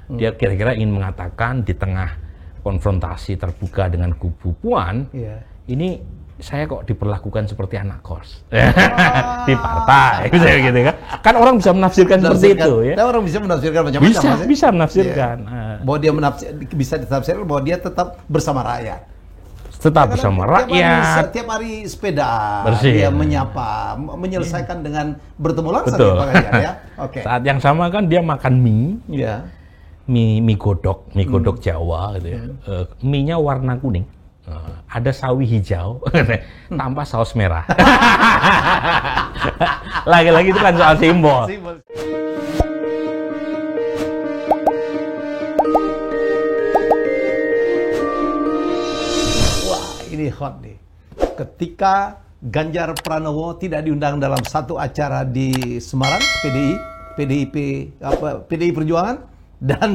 Dia kira-kira ingin mengatakan di tengah konfrontasi terbuka dengan kubu Puan, ini saya kok diperlakukan seperti anak kos di partai, gitu kan? Kan orang bisa menafsirkan seperti itu, ya. Orang bisa menafsirkan macam-macam. Bisa menafsirkan. Bahwa dia bisa ditafsirkan bahwa dia tetap bersama rakyat. Tetap bersama rakyat. Tiap hari sepeda, bersih. Dia menyapa, menyelesaikan dengan bertemu langsung. Ya? Okay. Saat yang sama kan dia makan mie, mie godok Jawa, gitu ya. Mie-nya warna kuning, ada sawi hijau, tanpa saus merah. Lagi-lagi itu kan soal simbol. Ini hot nih. Ketika Ganjar Pranowo tidak diundang dalam satu acara di Semarang, PDI Perjuangan, dan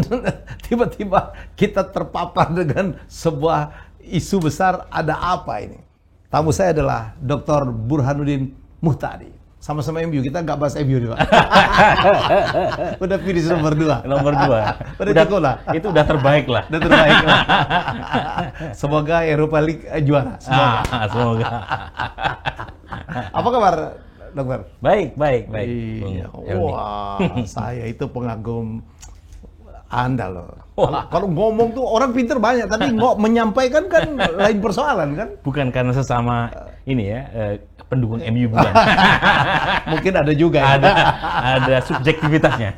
tiba-tiba kita terpapar dengan sebuah isu besar. Ada apa ini? Tamu saya adalah Dr. Burhanuddin Muhtadi. Sama-sama MU, kita nggak bahas MU nih, Pak. Udah finish nomor 2. Udah cukup lah. Itu udah terbaik lah. Semoga Europa League juara. Semoga. Apa kabar, Dokter? Baik. Iya. Wah, saya itu pengagum Anda loh. Kalau ngomong tuh orang pinter banyak, tapi menyampaikan kan lain persoalan kan? Bukan karena sesama ini ya, pendukung MU bukan. Mungkin ada juga. Ada subjektivitasnya.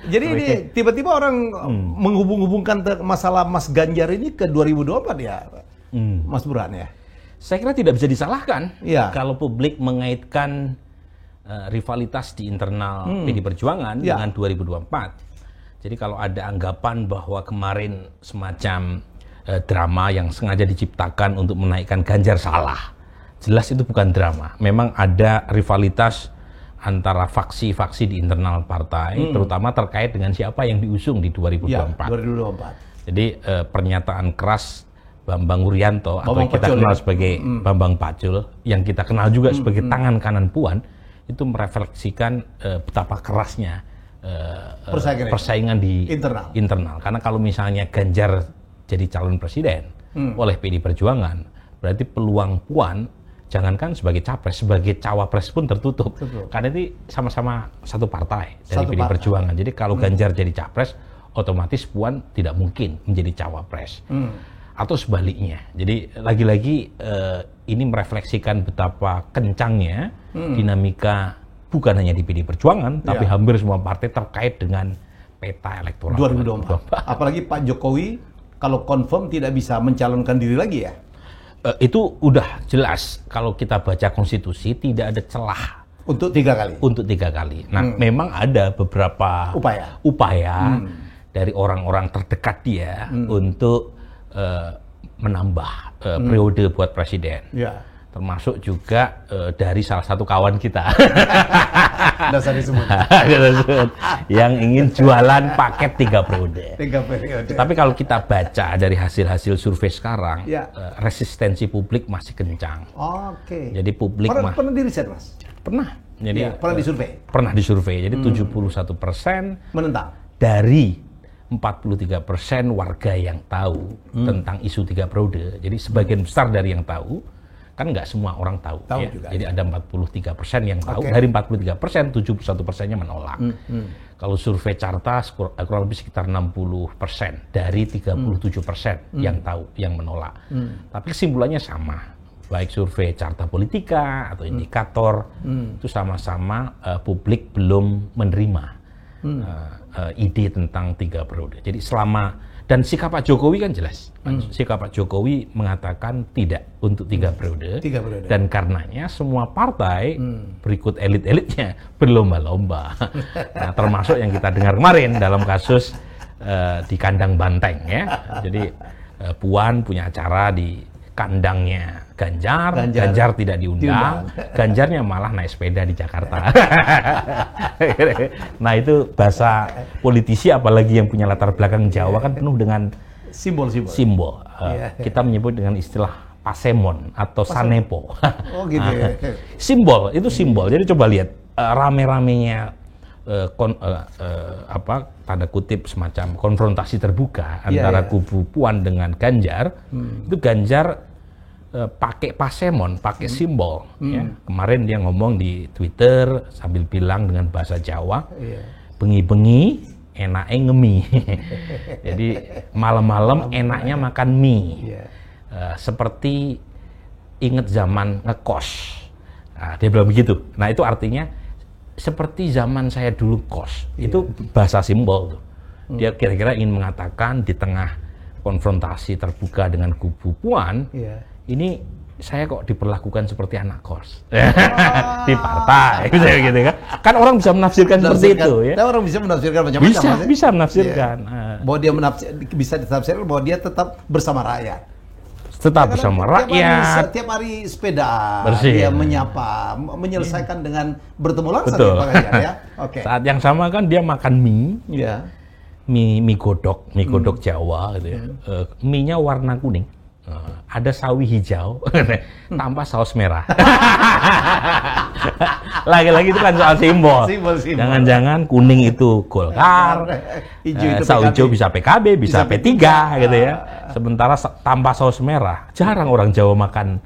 Jadi ini tiba-tiba orang menghubung-hubungkan masalah Mas Ganjar ini ke 2024 ya, Mas Burhan ya? Saya kira tidak bisa disalahkan kalau publik mengaitkan rivalitas di internal PD Perjuangan dengan 2024. Jadi kalau ada anggapan bahwa kemarin semacam drama yang sengaja diciptakan untuk menaikkan Ganjar, salah. Jelas itu bukan drama. Memang ada rivalitas antara faksi-faksi di internal partai, terutama terkait dengan siapa yang diusung di 2024. Jadi pernyataan keras Bambang Wuryanto, atau yang kita kenal sebagai Bambang Pacul, yang kita kenal juga sebagai tangan kanan Puan, itu merefleksikan betapa kerasnya persaingan di internal. Karena kalau misalnya Ganjar jadi calon presiden oleh PD Perjuangan, berarti peluang Puan, jangankan sebagai capres, sebagai cawapres pun tertutup. Karena itu sama-sama satu partai dari PD Perjuangan. Jadi kalau Ganjar jadi capres, otomatis Puan tidak mungkin menjadi cawapres. Atau sebaliknya. Jadi lagi-lagi ini merefleksikan betapa kencangnya dinamika bukan hanya di PD Perjuangan, tapi hampir semua partai terkait dengan peta elektoral 2024. Apalagi Pak Jokowi kalau confirm tidak bisa mencalonkan diri lagi ya? Itu udah jelas. Kalau kita baca konstitusi tidak ada celah untuk 3 kali. Untuk 3 kali. Nah, memang ada beberapa upaya dari orang-orang terdekat dia untuk menambah periode buat presiden. Termasuk juga dari salah satu kawan kita. Dasar disebut. Yang ingin jualan paket 3 periode. 3 periode. Tapi kalau kita baca dari hasil-hasil survei sekarang, resistensi publik masih kencang. Jadi publik pernah diriset, Mas? Pernah. Jadi pernah disurvei. Pernah disurvei. Jadi 71% menentang. Dari 43% warga yang tahu tentang isu 3 periode. Jadi sebagian besar dari yang tahu, kan nggak semua orang tahu ya. Jadi ada 43% yang tahu. Dari 43%, 71%-nya menolak. Kalau survei Carta kurang lebih sekitar 60% dari 37% yang tahu, yang menolak. Tapi kesimpulannya sama. Baik survei Carta Politika atau Indikator, itu sama-sama publik belum menerima ide tentang 3 periode. Jadi dan sikap Pak Jokowi kan jelas. Sikap Pak Jokowi mengatakan tidak untuk 3 periode. Dan karenanya semua partai berikut elit-elitnya berlomba-lomba. Nah, termasuk yang kita dengar kemarin dalam kasus di kandang Banteng ya. Jadi Puan punya acara di kandangnya Ganjar tidak diundang, Ganjarnya malah naik sepeda di Jakarta. Nah itu bahasa politisi, apalagi yang punya latar belakang Jawa kan penuh dengan simbol. Kita menyebut dengan istilah pasemon atau sanepo. Oh gitu. Simbol, itu simbol. Jadi coba lihat rame-ramenya tanda kutip semacam konfrontasi terbuka antara kubu Puan dengan Ganjar, itu Ganjar pakai pasemon, pakai simbol. Ya. Kemarin dia ngomong di Twitter sambil bilang dengan bahasa Jawa, bengi-bengi enaknya ngemi. Jadi malam-malam enaknya makan mie. Seperti inget zaman ngekos. Nah, dia bilang begitu. Nah itu artinya seperti zaman saya dulu kos. Itu bahasa simbol tuh. Dia kira-kira ingin mengatakan di tengah konfrontasi terbuka dengan kubu Puan, ini saya kok diperlakukan seperti anak kos di partai, gitu kan? Kan orang bisa menafsirkan seperti itu, ya. Orang bisa menafsirkan macam-macam. Bisa menafsirkan. Bahwa dia bisa ditafsirkan bahwa dia tetap bersama rakyat. Tetap bersama rakyat. Tiap hari sepeda, bersih, dia menyapa, menyelesaikan dengan bertemu langsung ya Pak Ganjar ya. Saat yang sama kan dia makan mie, mie godok Jawa gitu ya. Mie-nya warna kuning. Ada sawi hijau tanpa saus merah. Lagi-lagi itu kan soal simbol. Jangan-jangan kuning itu Golkar, saus hijau bisa PKB, bisa P3 gitu ya. Sementara tanpa saus merah, jarang orang Jawa makan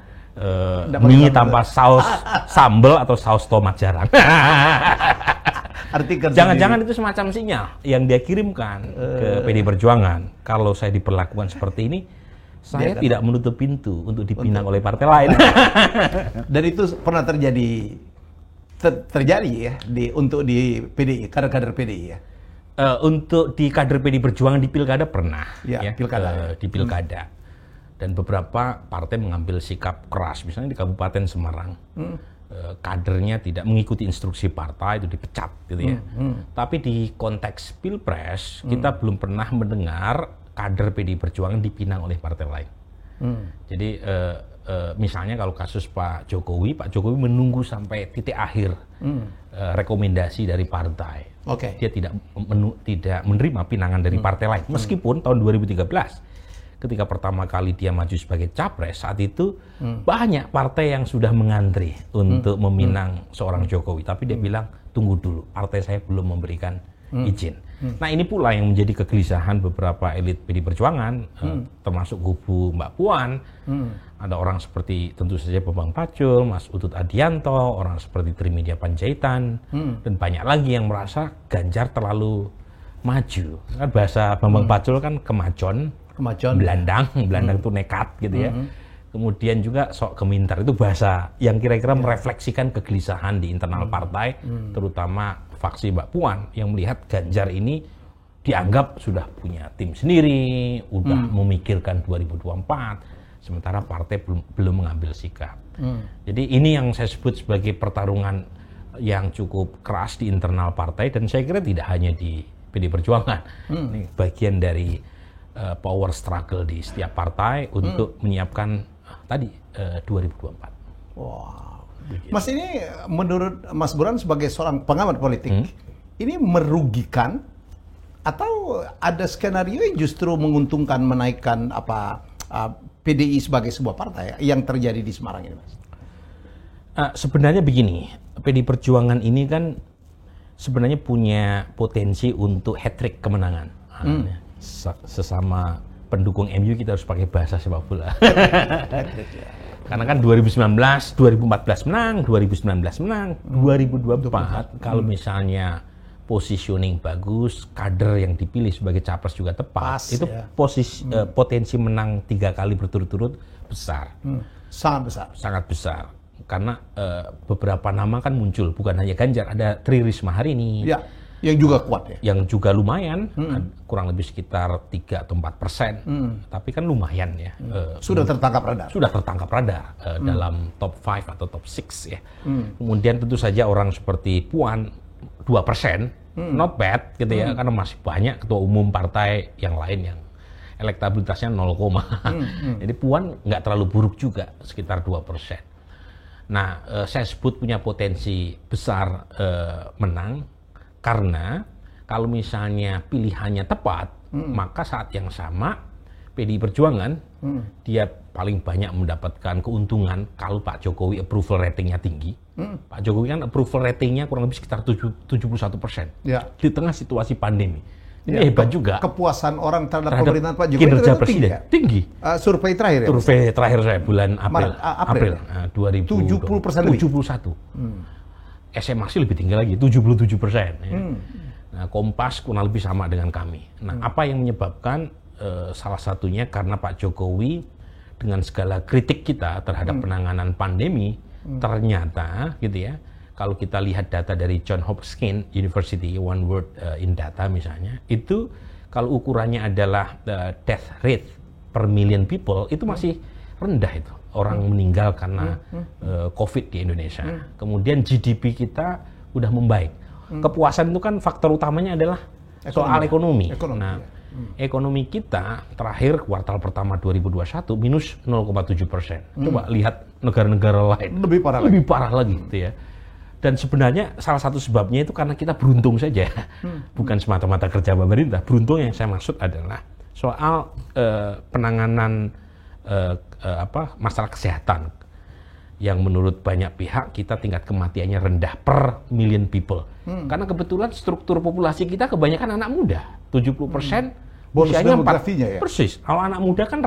mie tanpa saus sambal atau saus tomat, jarang. Jangan-jangan itu semacam sinyal yang dia kirimkan ke PD Perjuangan. Kalau saya diperlakukan seperti ini, saya tidak menutup pintu untuk dipinang oleh partai lain. Dan itu pernah terjadi ya untuk di PDI, kader-kader PDI ya. Untuk di kader PD Perjuangan di pilkada pernah, pilkada. Di pilkada. Dan beberapa partai mengambil sikap keras, misalnya di Kabupaten Semarang, kadernya tidak mengikuti instruksi partai itu dipecat, gitu ya. Tapi di konteks pilpres kita belum pernah mendengar kader PD Perjuangan dipinang oleh partai lain. Jadi misalnya kalau kasus Pak Jokowi menunggu sampai titik akhir rekomendasi dari partai. Dia tidak menerima pinangan dari partai lain. Meskipun tahun 2013 ketika pertama kali dia maju sebagai capres, saat itu banyak partai yang sudah mengantri untuk meminang seorang Jokowi. Tapi dia bilang, tunggu dulu, partai saya belum memberikan izin. Nah ini pula yang menjadi kegelisahan beberapa elit PD Perjuangan, termasuk kubu Mbak Puan. Ada orang seperti tentu saja Bambang Pacul, Mas Utut Adianto, orang seperti Trimedia Panjaitan, dan banyak lagi yang merasa Ganjar terlalu maju. Kan bahasa Bambang Pacul kan kemacon, belandang itu nekat gitu ya. Kemudian juga sok gemintar, itu bahasa yang kira-kira merefleksikan kegelisahan di internal partai, terutama faksi Mbak Puan yang melihat Ganjar ini dianggap sudah punya tim sendiri, udah memikirkan 2024, sementara partai belum mengambil sikap. Jadi ini yang saya sebut sebagai pertarungan yang cukup keras di internal partai, dan saya kira tidak hanya di PD Perjuangan. Ini bagian dari power struggle di setiap partai untuk menyiapkan tadi 2024. Wow. Mas, ini menurut Mas Burhan sebagai seorang pengamat politik, ini merugikan atau ada skenario yang justru menguntungkan menaikkan PDI sebagai sebuah partai yang terjadi di Semarang ini, Mas? Sebenarnya begini, PD Perjuangan ini kan sebenarnya punya potensi untuk hat-trick kemenangan. Sesama pendukung MU kita harus pakai bahasa sepak bola. Karena kan 2019, 2014 menang, 2019 menang, 2024 kalau misalnya positioning bagus, kader yang dipilih sebagai capres juga tepat, itu potensi menang 3 kali berturut-turut besar. Sangat besar. Karena beberapa nama kan muncul, bukan hanya Ganjar, ada Tri Risma hari ini. Ya, yang juga kuat ya. Yang juga lumayan, kurang lebih sekitar 3 atau 4%. Tapi kan lumayan ya. Sudah tertangkap radar. Dalam top 5 atau top 6 ya. Kemudian tentu saja orang seperti Puan 2%, not bad gitu ya, karena masih banyak ketua umum partai yang lain yang elektabilitasnya 0, jadi Puan nggak terlalu buruk juga, sekitar 2%. Nah, saya sebut punya potensi besar menang, karena kalau misalnya pilihannya tepat, maka saat yang sama PDI Perjuangan dia paling banyak mendapatkan keuntungan kalau Pak Jokowi approval ratingnya tinggi. Pak Jokowi kan approval ratingnya kurang lebih sekitar 71%. Ya. Di tengah situasi pandemi. Ini hebat juga. Kepuasan orang terhadap pemerintahan Pak Jokowi kinerja presiden tinggi. Survei terakhir ya? Survei terakhir saya bulan April 70% 71. SMA sih lebih tinggi lagi, 77%. Ya. Nah, Kompas kurang lebih sama dengan kami. Nah, apa yang menyebabkan salah satunya karena Pak Jokowi dengan segala kritik kita terhadap penanganan pandemi, ternyata gitu ya, kalau kita lihat data dari Johns Hopkins University, One World in Data misalnya, itu kalau ukurannya adalah death rate per million people, itu masih rendah itu. Orang meninggal karena COVID di Indonesia. Kemudian GDP kita udah membaik. Kepuasan itu kan faktor utamanya adalah soal ekonomi. Nah, ekonomi kita terakhir kuartal pertama 2021 minus 0,7%. Coba lihat negara-negara lain lebih parah lagi gitu ya. Dan sebenarnya salah satu sebabnya itu karena kita beruntung saja, bukan semata-mata kerja pemerintah. Beruntung yang saya maksud adalah soal penanganan masalah kesehatan yang menurut banyak pihak kita tingkat kematiannya rendah per million people. Karena kebetulan struktur populasi kita kebanyakan anak muda, 70%. Bonus demografinya ya? Persis. Kalau anak muda kan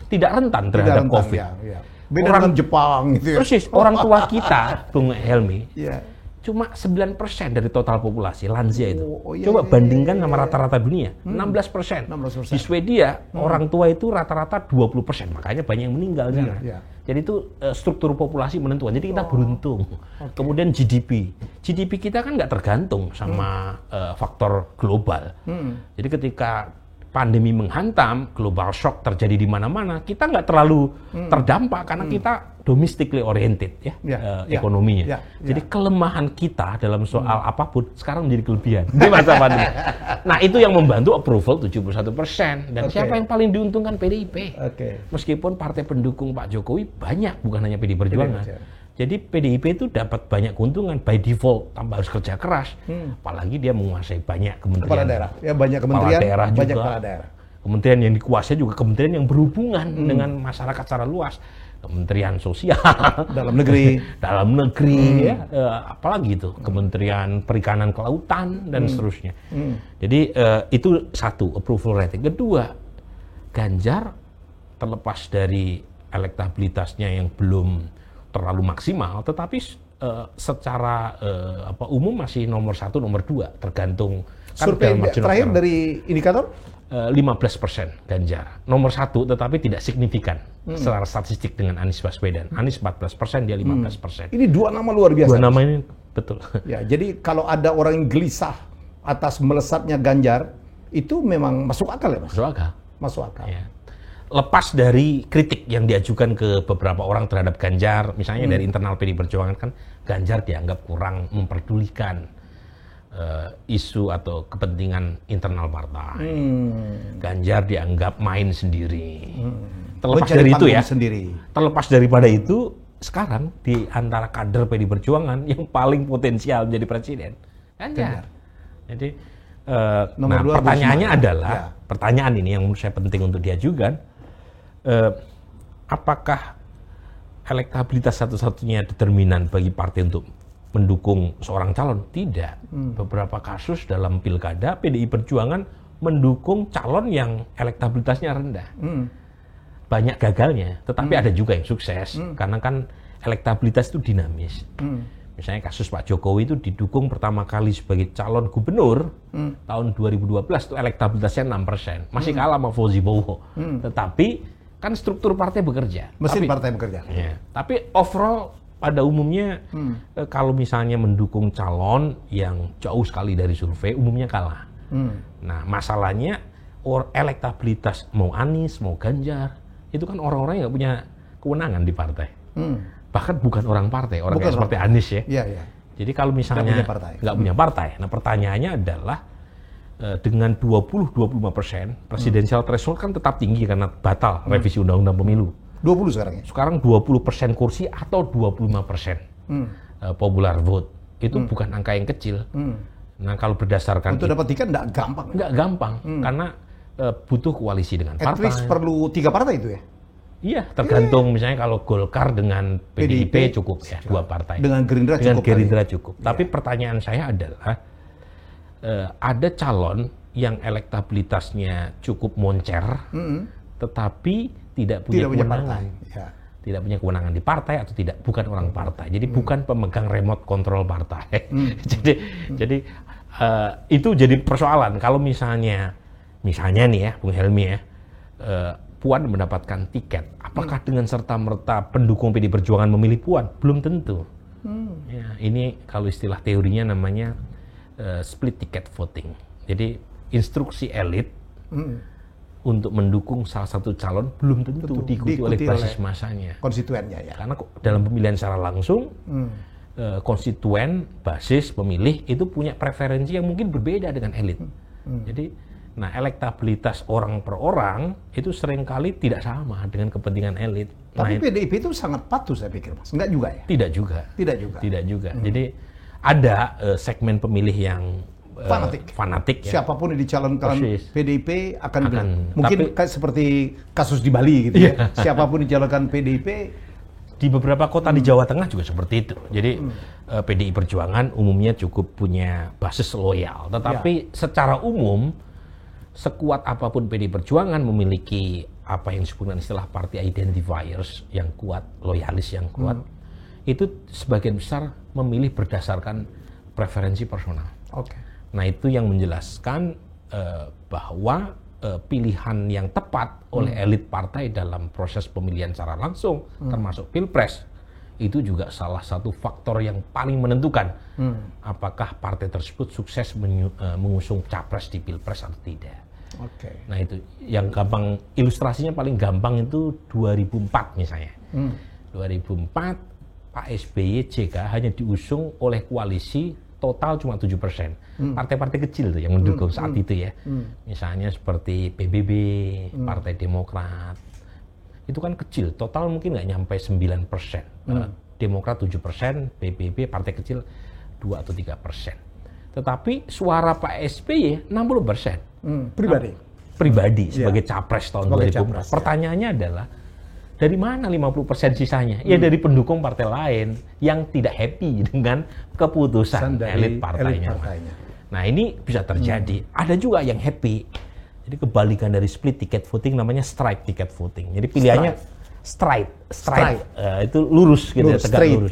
tidak rentan terhadap COVID. Ya. Beda dengan Jepang gitu ya. Persis. Orang tua kita, Bung Helmi, ya. cuma 9% dari total populasi lansia itu. Coba bandingkan sama rata-rata dunia, 16%. Di Swedia, orang tua itu rata-rata 20%. Makanya banyak yang meninggal. Jadi itu struktur populasi menentukan. Jadi kita beruntung. Kemudian GDP kita kan nggak tergantung sama faktor global. Jadi ketika pandemi menghantam, global shock terjadi di mana-mana, kita nggak terlalu terdampak karena kita domestically oriented ekonominya. Jadi kelemahan kita dalam soal apapun sekarang menjadi kelebihan di masa pandemi. Nah, itu yang membantu approval 71%. Dan siapa yang paling diuntungkan? PDIP. Meskipun partai pendukung Pak Jokowi banyak, bukan hanya PDI Perjuangan. Jadi PDIP itu dapat banyak keuntungan by default tanpa harus kerja keras. Apalagi dia menguasai banyak kementerian. Kepala daerah. Ya, banyak kementerian, daerah banyak juga. kepala daerah. Kementerian yang dikuasai juga kementerian yang berhubungan dengan masyarakat secara luas. Kementerian Sosial, dalam negeri, ya, apalagi itu Kementerian Perikanan Kelautan dan seterusnya. Jadi itu satu approval rating. Kedua, Ganjar terlepas dari elektabilitasnya yang belum terlalu maksimal, tetapi secara umum masih nomor 1, nomor 2, tergantung. Survei terakhir dari indikator 15% Ganjar, nomor 1, tetapi tidak signifikan secara statistik dengan Anies Baswedan. Anies 14%, dia 15%. Ini dua nama luar biasa. Dua nama ini betul. Ya, jadi kalau ada orang yang gelisah atas melesatnya Ganjar, itu memang masuk akal ya, Mas? Masuk akal. Masuk akal. Ya. Lepas dari kritik yang diajukan ke beberapa orang terhadap Ganjar, misalnya dari internal PDI Perjuangan kan, Ganjar dianggap kurang memperdulikan isu atau kepentingan internal partai. Ganjar dianggap main sendiri. Terlepas dari itu ya, terlepas daripada itu, sekarang di antara kader PDI Perjuangan yang paling potensial menjadi presiden, Ganjar. Jadi, nah pertanyaannya adalah, pertanyaan ini yang menurut saya penting untuk diajukan, apakah elektabilitas satu-satunya determinan bagi partai untuk mendukung seorang calon? Tidak. Beberapa kasus dalam pilkada PDI Perjuangan mendukung calon yang elektabilitasnya rendah. Banyak gagalnya, tetapi ada juga yang sukses karena kan elektabilitas itu dinamis. Misalnya kasus Pak Jokowi itu didukung pertama kali sebagai calon gubernur tahun 2012 itu elektabilitasnya 6%. Masih kalah sama Fauzi Bowo. Tetapi kan struktur partai bekerja. Partai bekerja. Ya, tapi overall pada umumnya kalau misalnya mendukung calon yang jauh sekali dari survei, umumnya kalah. Nah, masalahnya elektabilitas mau Anies, mau Ganjar, itu kan orang-orang yang punya kewenangan di partai. Bahkan bukan orang partai, orang yang seperti Anies ya. Jadi kalau misalnya nggak punya partai, nah pertanyaannya adalah dengan 20-25%, presidensial threshold kan tetap tinggi karena batal revisi undang-undang pemilu. 20 sekarang ya? Sekarang 20% kursi atau 25% popular vote. Itu bukan angka yang kecil. Nah kalau berdasarkan untuk dapat tiket nggak gampang. Nggak gampang, karena butuh koalisi dengan partai. At least perlu 3 partai itu ya? Iya, tergantung misalnya kalau Golkar dengan PDIP cukup ya, dua partai. Dengan Gerindra cukup. Tapi pertanyaan saya adalah, ada calon yang elektabilitasnya cukup moncer, tetapi tidak punya kewenangan. Tidak punya kewenangan di partai atau bukan orang partai. Jadi bukan pemegang remote control partai. Jadi itu jadi persoalan. Kalau misalnya nih ya, Bung Helmi ya, Puan mendapatkan tiket, apakah dengan serta-merta pendukung PD Perjuangan memilih Puan? Belum tentu. Ya, ini kalau istilah teorinya namanya split ticket voting. Jadi instruksi elit untuk mendukung salah satu calon belum tentu diikuti oleh basis masanya. Konstituennya ya. Karena dalam pemilihan secara langsung, konstituen, basis, pemilih itu punya preferensi yang mungkin berbeda dengan elit. Jadi, elektabilitas orang per orang itu seringkali tidak sama dengan kepentingan elit. Tapi PDIP itu sangat patuh saya pikir, Mas. Enggak juga ya? Tidak juga. Jadi ada segmen pemilih yang fanatik ya. Siapapun yang dicalonkan PDIP akan mungkin seperti kasus di Bali gitu ya. Siapapun dicalonkan PDIP. Di beberapa kota di Jawa Tengah juga seperti itu. Jadi PDI Perjuangan umumnya cukup punya basis loyal. Tetapi secara umum, sekuat apapun PDI Perjuangan memiliki apa yang disebut dengan istilah party identifiers yang kuat, loyalis yang kuat, itu sebagian besar memilih berdasarkan preferensi personal. Nah, itu yang menjelaskan bahwa pilihan yang tepat oleh elit partai dalam proses pemilihan secara langsung, termasuk Pilpres, itu juga salah satu faktor yang paling menentukan apakah partai tersebut sukses mengusung capres di Pilpres atau tidak. Nah, itu yang gampang, ilustrasinya paling gampang itu 2004 misalnya. 2004 Pak SBY JK hanya diusung oleh koalisi total cuma 7%. Partai-partai kecil tuh yang mendukung saat itu ya. Misalnya seperti PBB, Partai Demokrat. Itu kan kecil, total mungkin nggak nyampe 9%. Demokrat 7%, PBB partai kecil 2 atau 3%. Tetapi suara Pak SBY 60%. Pribadi sebagai capres tahun 2004. Pertanyaannya adalah, dari mana 50% sisanya? Ya dari pendukung partai lain yang tidak happy dengan keputusan elit partainya. Nah, ini bisa terjadi. Ada juga yang happy. Jadi kebalikan dari split ticket voting namanya straight ticket voting. Jadi pilihannya straight. Itu lurus gitu, tegak lurus.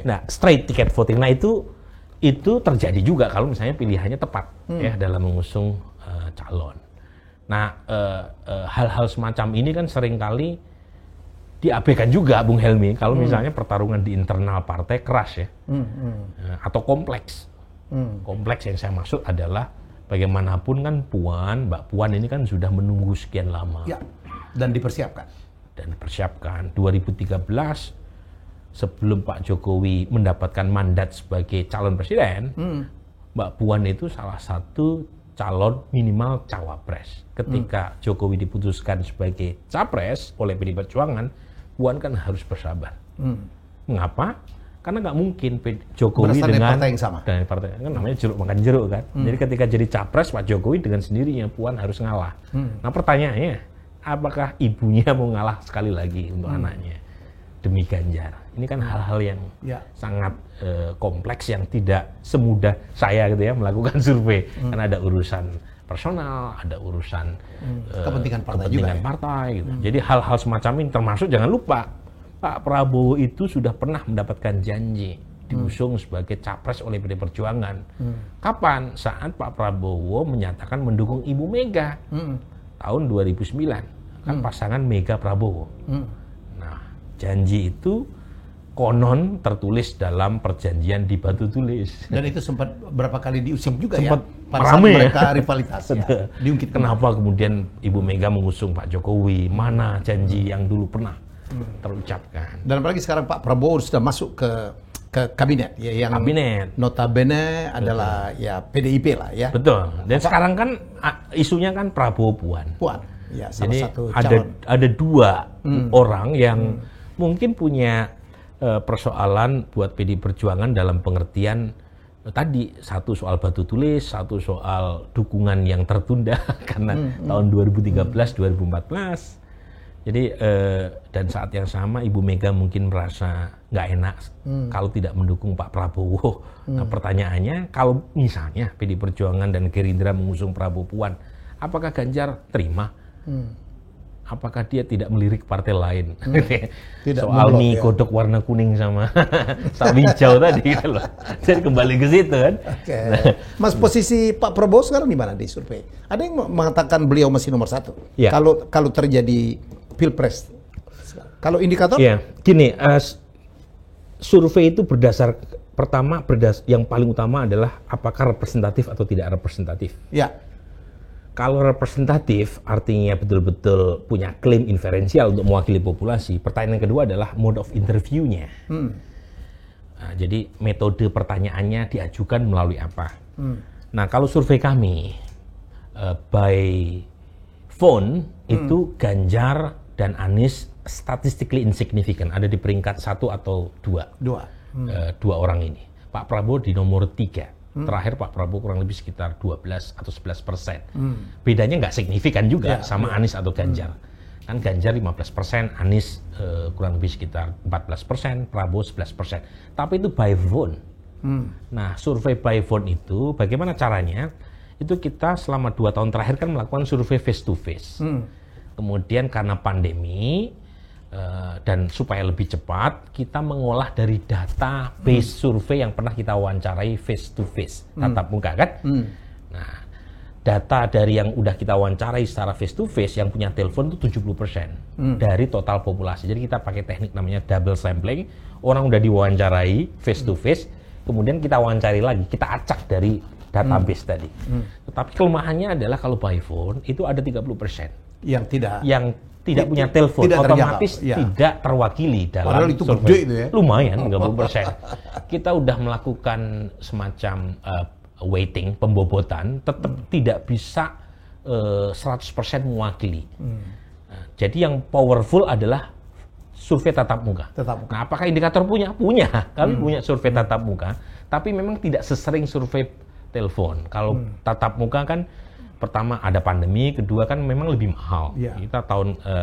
Nah, straight ticket voting. Nah, itu terjadi juga kalau misalnya pilihannya tepat ya dalam mengusung calon. Nah, hal-hal semacam ini kan seringkali diabaikan juga, Bung Helmi, kalau misalnya pertarungan di internal partai keras ya, atau kompleks. Kompleks yang saya maksud adalah bagaimanapun kan Mbak Puan ini kan sudah menunggu sekian lama. Ya, dan dipersiapkan. 2013 sebelum Pak Jokowi mendapatkan mandat sebagai calon presiden, Mbak Puan itu salah satu calon minimal cawapres. Ketika Jokowi diputuskan sebagai capres oleh PD Perjuangan, Puan kan harus bersabar. Mengapa? Karena nggak mungkin Jokowi dengan partai yang sama. Dari partai kan namanya jeruk makan jeruk kan. Jadi ketika jadi capres Pak Jokowi dengan sendirinya Puan harus ngalah. Nah, pertanyaannya, apakah ibunya mau ngalah sekali lagi untuk anaknya demi Ganjar? Ini kan hal-hal yang sangat kompleks yang tidak semudah saya gitu ya melakukan survei. Karena ada urusan personal, ada urusan kepentingan partai gitu. Jadi hal-hal semacam ini termasuk, jangan lupa Pak Prabowo itu sudah pernah mendapatkan janji diusung sebagai capres oleh PD Perjuangan. Kapan? Saat Pak Prabowo menyatakan mendukung Ibu Mega tahun 2009. Kan pasangan Mega Prabowo. Nah, janji itu konon tertulis dalam perjanjian di batu tulis. Dan itu sempat berapa kali diusung juga sempat ya? Pada saat mereka rivalitas ya. Diungkit. Kenapa kemudian Ibu Mega mengusung Pak Jokowi? Mana janji yang dulu pernah terucapkan? Dan apalagi sekarang Pak Prabowo sudah masuk ke kabinet ya, yang notabene adalah ya PDIP lah ya. Betul. Dan sekarang kan isunya kan Prabowo Puan. Ya, salah jadi satu calon. ada dua orang yang mungkin punya persoalan buat PD Perjuangan dalam pengertian tadi, satu soal batu tulis, satu soal dukungan yang tertunda karena tahun 2013-2014, Jadi dan saat yang sama Ibu Mega mungkin merasa nggak enak kalau tidak mendukung Pak Prabowo. Nah, pertanyaannya, kalau misalnya PD Perjuangan dan Gerindra mengusung Prabowo Puan, apakah Ganjar terima? Apakah dia tidak melirik partai lain? Tidak soal mie ya. kodok warna kuning sama hijau tadi gitu loh. Jadi kembali ke situ kan. Okay. Mas, posisi Pak Prabowo sekarang di mana di survei? Ada yang mengatakan beliau masih nomor 1. Ya. Kalau terjadi Pilpres. Kalau indikator? Ya, gini, survei itu yang paling utama adalah apakah representatif atau tidak representatif. Ya. Kalau representatif artinya betul-betul punya klaim inferensial untuk mewakili populasi. Pertanyaan yang kedua adalah mode of interview-nya. Nah, jadi metode pertanyaannya diajukan melalui apa. Nah, kalau survei kami by phone itu Ganjar dan Anies statistically insignificant, ada di peringkat 1 atau 2. Dua orang ini. Pak Prabowo di nomor 3. Terakhir Pak Prabowo kurang lebih sekitar 12 atau 11%. Bedanya nggak signifikan juga sama Anies atau Ganjar. Kan Ganjar 15%, Anies kurang lebih sekitar 14%, Prabowo 11%. Tapi itu by phone. Nah, survei by phone itu bagaimana caranya? Itu kita selama 2 tahun terakhir kan melakukan survei face to face. Kemudian karena pandemi dan supaya lebih cepat, kita mengolah dari data base survei yang pernah kita wawancarai face to face, tatap muka kan? Nah, data dari yang udah kita wawancarai secara face to face yang punya telepon itu 70% dari total populasi. Jadi kita pakai teknik namanya double sampling. Orang udah diwawancarai face to face, kemudian kita wawancari lagi, kita acak dari database tadi. Tetapi kelemahannya adalah kalau by phone itu ada 30% yang tidak punya telepon, otomatis tidak terwakili dalam padahal itu survei. Gede itu ya. Lumayan 30%. Kita udah melakukan semacam weighting, pembobotan, tetap tidak bisa 100% mewakili. Jadi yang powerful adalah survei tatap muka. Nah, apakah indikator punya? Punya. Kami punya survei tatap muka, tapi memang tidak sesering survei telepon. Kalau tatap muka kan pertama ada pandemi, kedua kan memang lebih mahal. Kita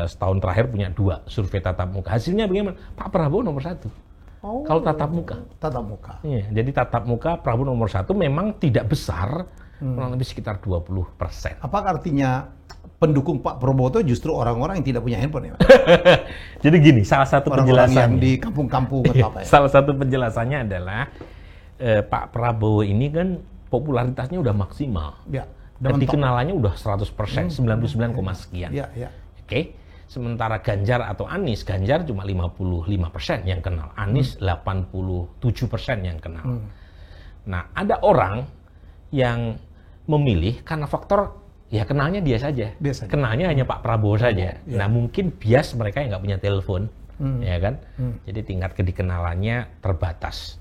setahun terakhir punya 2 survei tatap muka. Hasilnya bagaimana? Pak Prabowo nomor 1. Kalau tatap muka. Iya, jadi tatap muka Prabowo nomor 1 memang tidak besar, kurang lebih sekitar 20%. Apakah artinya pendukung Pak Prabowo itu justru orang-orang yang tidak punya handphone ya? Jadi gini, salah satu penjelasannya yang di kampung-kampung atau apa ya? Salah satu penjelasannya adalah Pak Prabowo ini kan popularitasnya udah maksimal. Dan dikenalannya udah 100%, 99, sekian. Oke. Sementara Ganjar atau Anies, Ganjar cuma 55% yang kenal, Anies 87% yang kenal. Nah, ada orang yang memilih karena faktor ya kenalnya dia saja. Kenalnya hanya Pak Prabowo saja. Nah, mungkin bias mereka yang nggak punya telepon, ya kan? Jadi tingkat kedikenalannya terbatas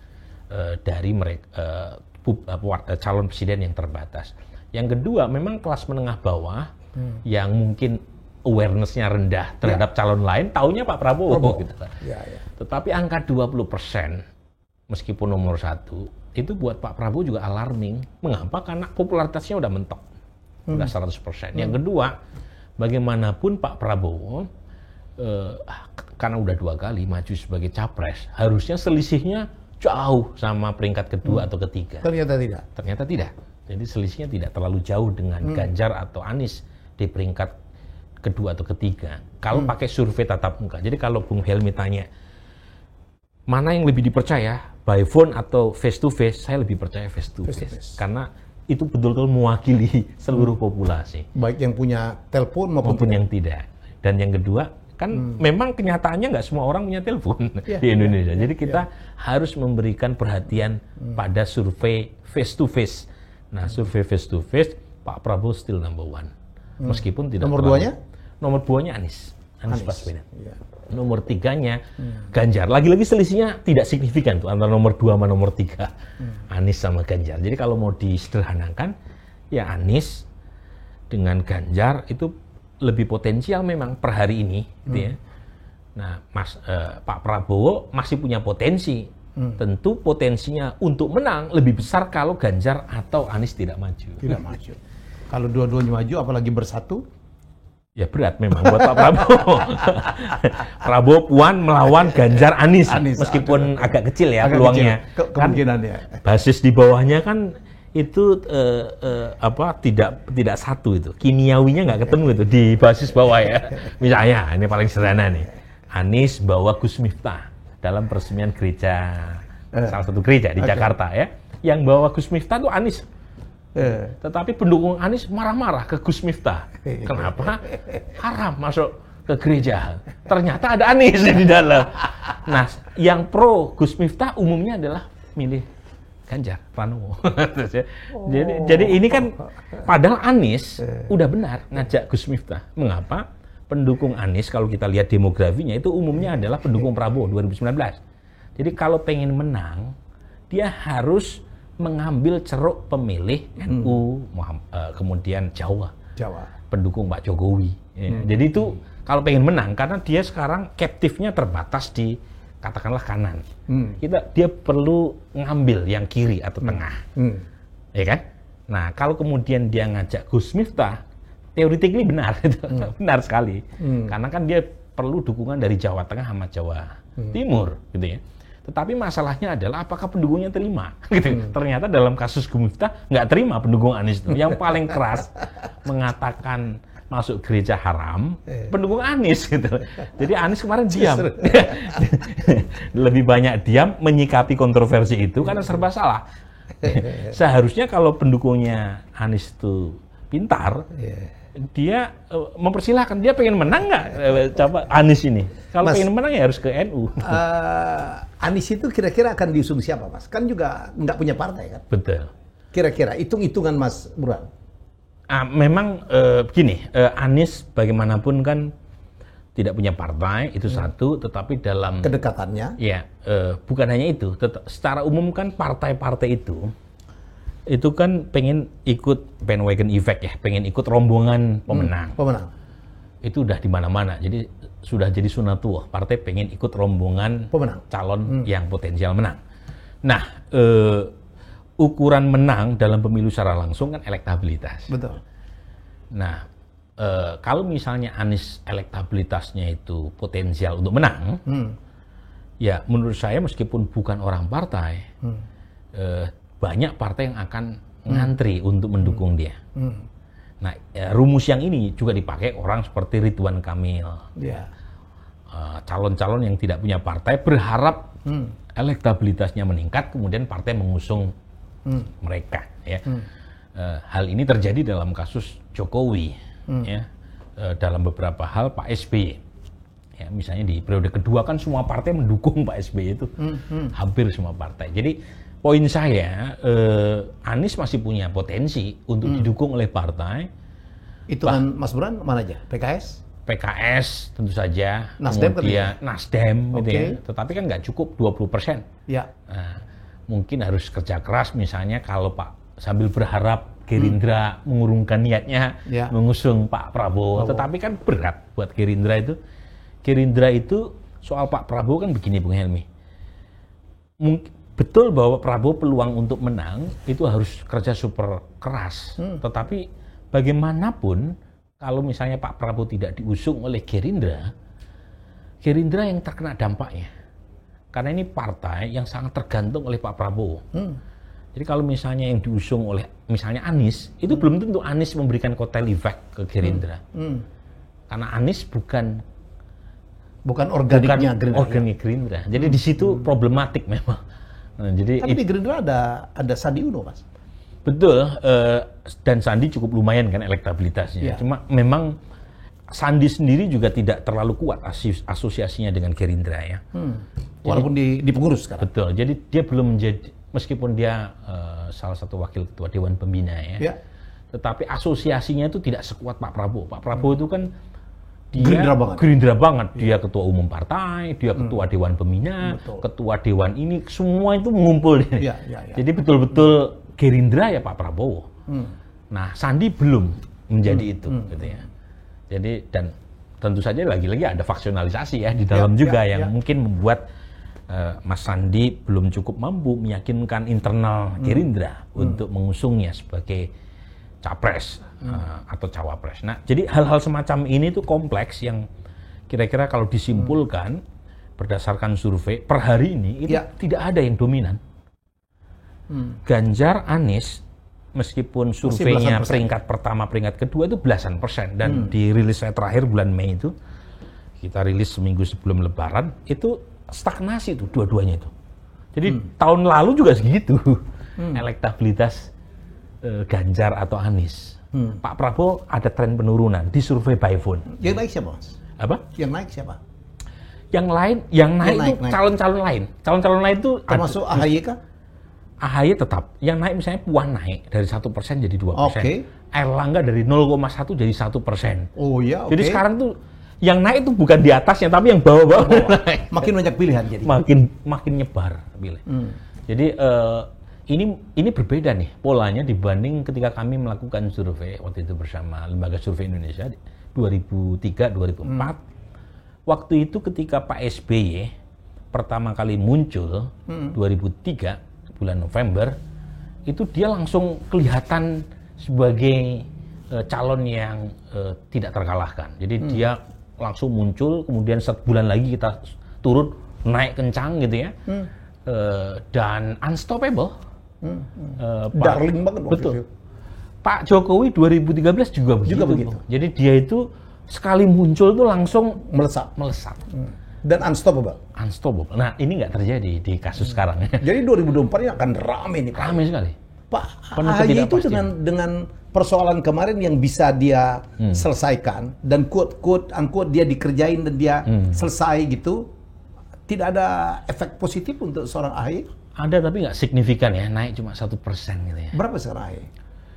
dari mereka calon presiden yang terbatas. Yang kedua, memang kelas menengah bawah yang mungkin awareness-nya rendah terhadap calon lain, taunya Pak Prabowo. Gitu. Tetapi angka 20%, meskipun nomor 1, itu buat Pak Prabowo juga alarming. Mengapa? Karena popularitasnya udah mentok. Udah 100%. Yang kedua, bagaimanapun Pak Prabowo, karena udah 2 kali maju sebagai capres, harusnya selisihnya jauh sama peringkat kedua atau ketiga. Ternyata tidak. Jadi selisihnya tidak terlalu jauh dengan Ganjar atau Anies di peringkat kedua atau ketiga. Kalau pakai survei tatap muka. Jadi kalau Bung Helmi tanya, mana yang lebih dipercaya, by phone atau face to face? Saya lebih percaya face to face. Karena itu betul-betul mewakili seluruh populasi. Baik yang punya telepon maupun yang tidak. Dan yang kedua, kan memang kenyataannya nggak semua orang punya telepon di Indonesia. Jadi kita harus memberikan perhatian pada survei face to face. Nah, survei face to face, Pak Prabowo still number 1. Meskipun tidak nomor 2-nya? Nomor 2-nya Anies Baswedan. Nomor 3-nya Ganjar. Lagi-lagi selisihnya tidak signifikan tuh antara nomor 2 sama nomor 3. Anies sama Ganjar. Jadi kalau mau disederhanakan, ya Anies dengan Ganjar itu lebih potensial memang per hari ini, gitu ya. Nah, Pak Prabowo masih punya potensi. Tentu potensinya untuk menang lebih besar kalau Ganjar atau Anies tidak maju. Kalau dua-duanya maju, apalagi bersatu, Ya berat memang buat Pak Prabowo. Prabowo Puan melawan Ganjar Anies meskipun agak kecil ya peluangnya. Kemungkinannya. Basis di bawahnya kan itu tidak satu itu. Kimiawinya nggak ketemu itu di basis bawah ya. Misalnya ini paling sederhana nih. Anies bawa Gus Miftah dalam peresmian gereja salah satu gereja di Jakarta ya. Yang bawa Gus Miftah itu Anies. Tetapi pendukung Anies marah-marah ke Gus Miftah. Kenapa? Haram masuk ke gereja. Ternyata ada Anies di dalam. Nah, yang pro Gus Miftah umumnya adalah milih Ganjar Pranowo. Jadi ini kan padahal Anies udah benar ngajak Gus Miftah. Mengapa? Pendukung Anies kalau kita lihat demografinya itu umumnya adalah pendukung Prabowo 2019. Jadi kalau pengen menang, dia harus mengambil ceruk pemilih NU, kemudian Jawa, pendukung Pak Jokowi. Jadi itu kalau pengen menang, karena dia sekarang captive-nya terbatas di katakanlah kanan. Dia perlu ngambil yang kiri atau tengah, ya kan? Nah kalau kemudian dia ngajak Gus Miftah, teoretically benar, benar sekali, karena kan dia perlu dukungan dari Jawa Tengah sama Jawa Timur, gitu ya. Tetapi masalahnya adalah apakah pendukungnya terima? Gitu. Ternyata dalam kasus Gus Miftah nggak terima pendukung Anies itu. Yang paling keras mengatakan masuk gereja haram, pendukung Anies gitu. Jadi Anies kemarin diam. Lebih banyak diam menyikapi kontroversi itu karena serba salah. Seharusnya kalau pendukungnya Anies itu pintar, dia mempersilahkan, dia pengen menang nggak coba Anies ini? Kalau pengen menang ya harus ke NU. Anies itu kira-kira akan diusung siapa, Mas? Kan juga nggak punya partai kan? Betul. Kira-kira hitung-hitungan Mas Burhan. Memang begini, Anies bagaimanapun kan tidak punya partai, itu satu, tetapi dalam kedekatannya. Ya, bukan hanya itu. Secara umum kan partai-partai itu kan pengen ikut bandwagon effect ya, pengen ikut rombongan pemenang. Itu udah di mana-mana. Jadi sudah jadi sunatuh, partai pengen ikut rombongan pemenang, calon yang potensial menang. Nah, ukuran menang dalam pemilu secara langsung kan elektabilitas. Betul. Nah, kalau misalnya Anies elektabilitasnya itu potensial untuk menang, ya menurut saya meskipun bukan orang partai, banyak partai yang akan ngantri untuk mendukung dia. Nah, rumus yang ini juga dipakai orang seperti Ridwan Kamil. Calon-calon yang tidak punya partai berharap elektabilitasnya meningkat, kemudian partai mengusung mereka. Ya. Hal ini terjadi dalam kasus Jokowi, ya. Dalam beberapa hal Pak SBY. Ya, misalnya di periode kedua kan semua partai mendukung Pak SBY itu, hampir semua partai. Jadi poin saya, Anies masih punya potensi untuk didukung oleh partai. Hitungan Mas Burhan mana aja? PKS tentu saja, Nasdem kemudian Nasdem, gitu ya. Tetapi kan nggak cukup 20%. Ya. Nah, mungkin harus kerja keras misalnya kalau Pak sambil berharap Gerindra mengurungkan niatnya mengusung Pak Prabowo. Tetapi kan berat buat Gerindra itu. Gerindra itu soal Pak Prabowo kan begini Bung Helmi. Betul bahwa Prabowo peluang untuk menang itu harus kerja super keras. Tetapi bagaimanapun kalau misalnya Pak Prabowo tidak diusung oleh Gerindra yang terkena dampaknya. Karena ini partai yang sangat tergantung oleh Pak Prabowo. Jadi kalau misalnya yang diusung oleh misalnya Anies, itu belum tentu Anies memberikan kotel efek ke Gerindra. Karena Anies bukan organiknya Gerindra. Jadi di situ problematik memang. Nah, tapi di Gerindra ada Sandi Uno, Mas. Betul, dan Sandi cukup lumayan kan elektabilitasnya. Cuma memang Sandi sendiri juga tidak terlalu kuat asosiasinya dengan Gerindra ya. Walaupun di pengurus sekarang. Betul, jadi dia belum menjadi, meskipun dia salah satu wakil ketua Dewan Pembina ya. Tetapi asosiasinya itu tidak sekuat Pak Prabowo. Pak Prabowo itu kan dia Gerindra banget. Dia ketua umum partai, dia ketua Dewan Pembina, ketua Dewan ini, semua itu mengumpul. Jadi betul-betul Gerindra ya Pak Prabowo. Nah, Sandi belum menjadi itu, gitu ya. Jadi dan tentu saja lagi-lagi ada faksionalisasi ya di dalam juga yang mungkin membuat Mas Sandi belum cukup mampu meyakinkan internal Gerindra untuk mengusungnya sebagai capres atau cawapres. Nah, jadi hal-hal semacam ini tuh kompleks yang kira-kira kalau disimpulkan berdasarkan survei per hari ini itu tidak ada yang dominan. Ganjar, Anies, meskipun surveinya peringkat pertama, peringkat kedua itu belasan persen, dan dirilis saya terakhir bulan Mei itu, kita rilis seminggu sebelum Lebaran, itu stagnasi tuh dua-duanya itu. Jadi tahun lalu juga segitu elektabilitas Ganjar atau Anies. Pak Prabowo ada tren penurunan di survei by phone. Yang naik siapa, Mas? Apa? Yang naik siapa? Yang naik itu calon-calon lain. Calon-calon lain itu termasuk AHY kah? AHY tetap. Yang naik misalnya Puan naik dari 1% jadi 2%. Okay. Erlangga dari 0,1 jadi 1%. Oh iya, Jadi sekarang tuh yang naik itu bukan di atasnya tapi yang bawah-bawah. Makin banyak pilihan jadi. Makin nyebar pilih. Jadi ini berbeda nih polanya dibanding ketika kami melakukan survei waktu itu bersama Lembaga Survei Indonesia 2003-2004. Waktu itu ketika Pak SBY pertama kali muncul 2003 bulan November, itu dia langsung kelihatan sebagai calon yang tidak terkalahkan. Jadi dia langsung muncul, kemudian sebulan lagi kita turun naik kencang gitu ya, dan unstoppable. Darling banget. Betul. Pak Jokowi 2013 juga begitu. Jadi dia itu sekali muncul tuh langsung melesat. Dan unstoppable. Nah, ini nggak terjadi di kasus sekarang ya. Jadi 2024 ini akan rame nih, Pak. Rame sekali. Pak AHY itu dengan persoalan kemarin yang bisa dia selesaikan, dan quote dia dikerjain dan dia selesai gitu, tidak ada efek positif untuk seorang AHY? Ada, tapi nggak signifikan ya, naik cuma 1% gitu ya. Berapa sekarang AHY?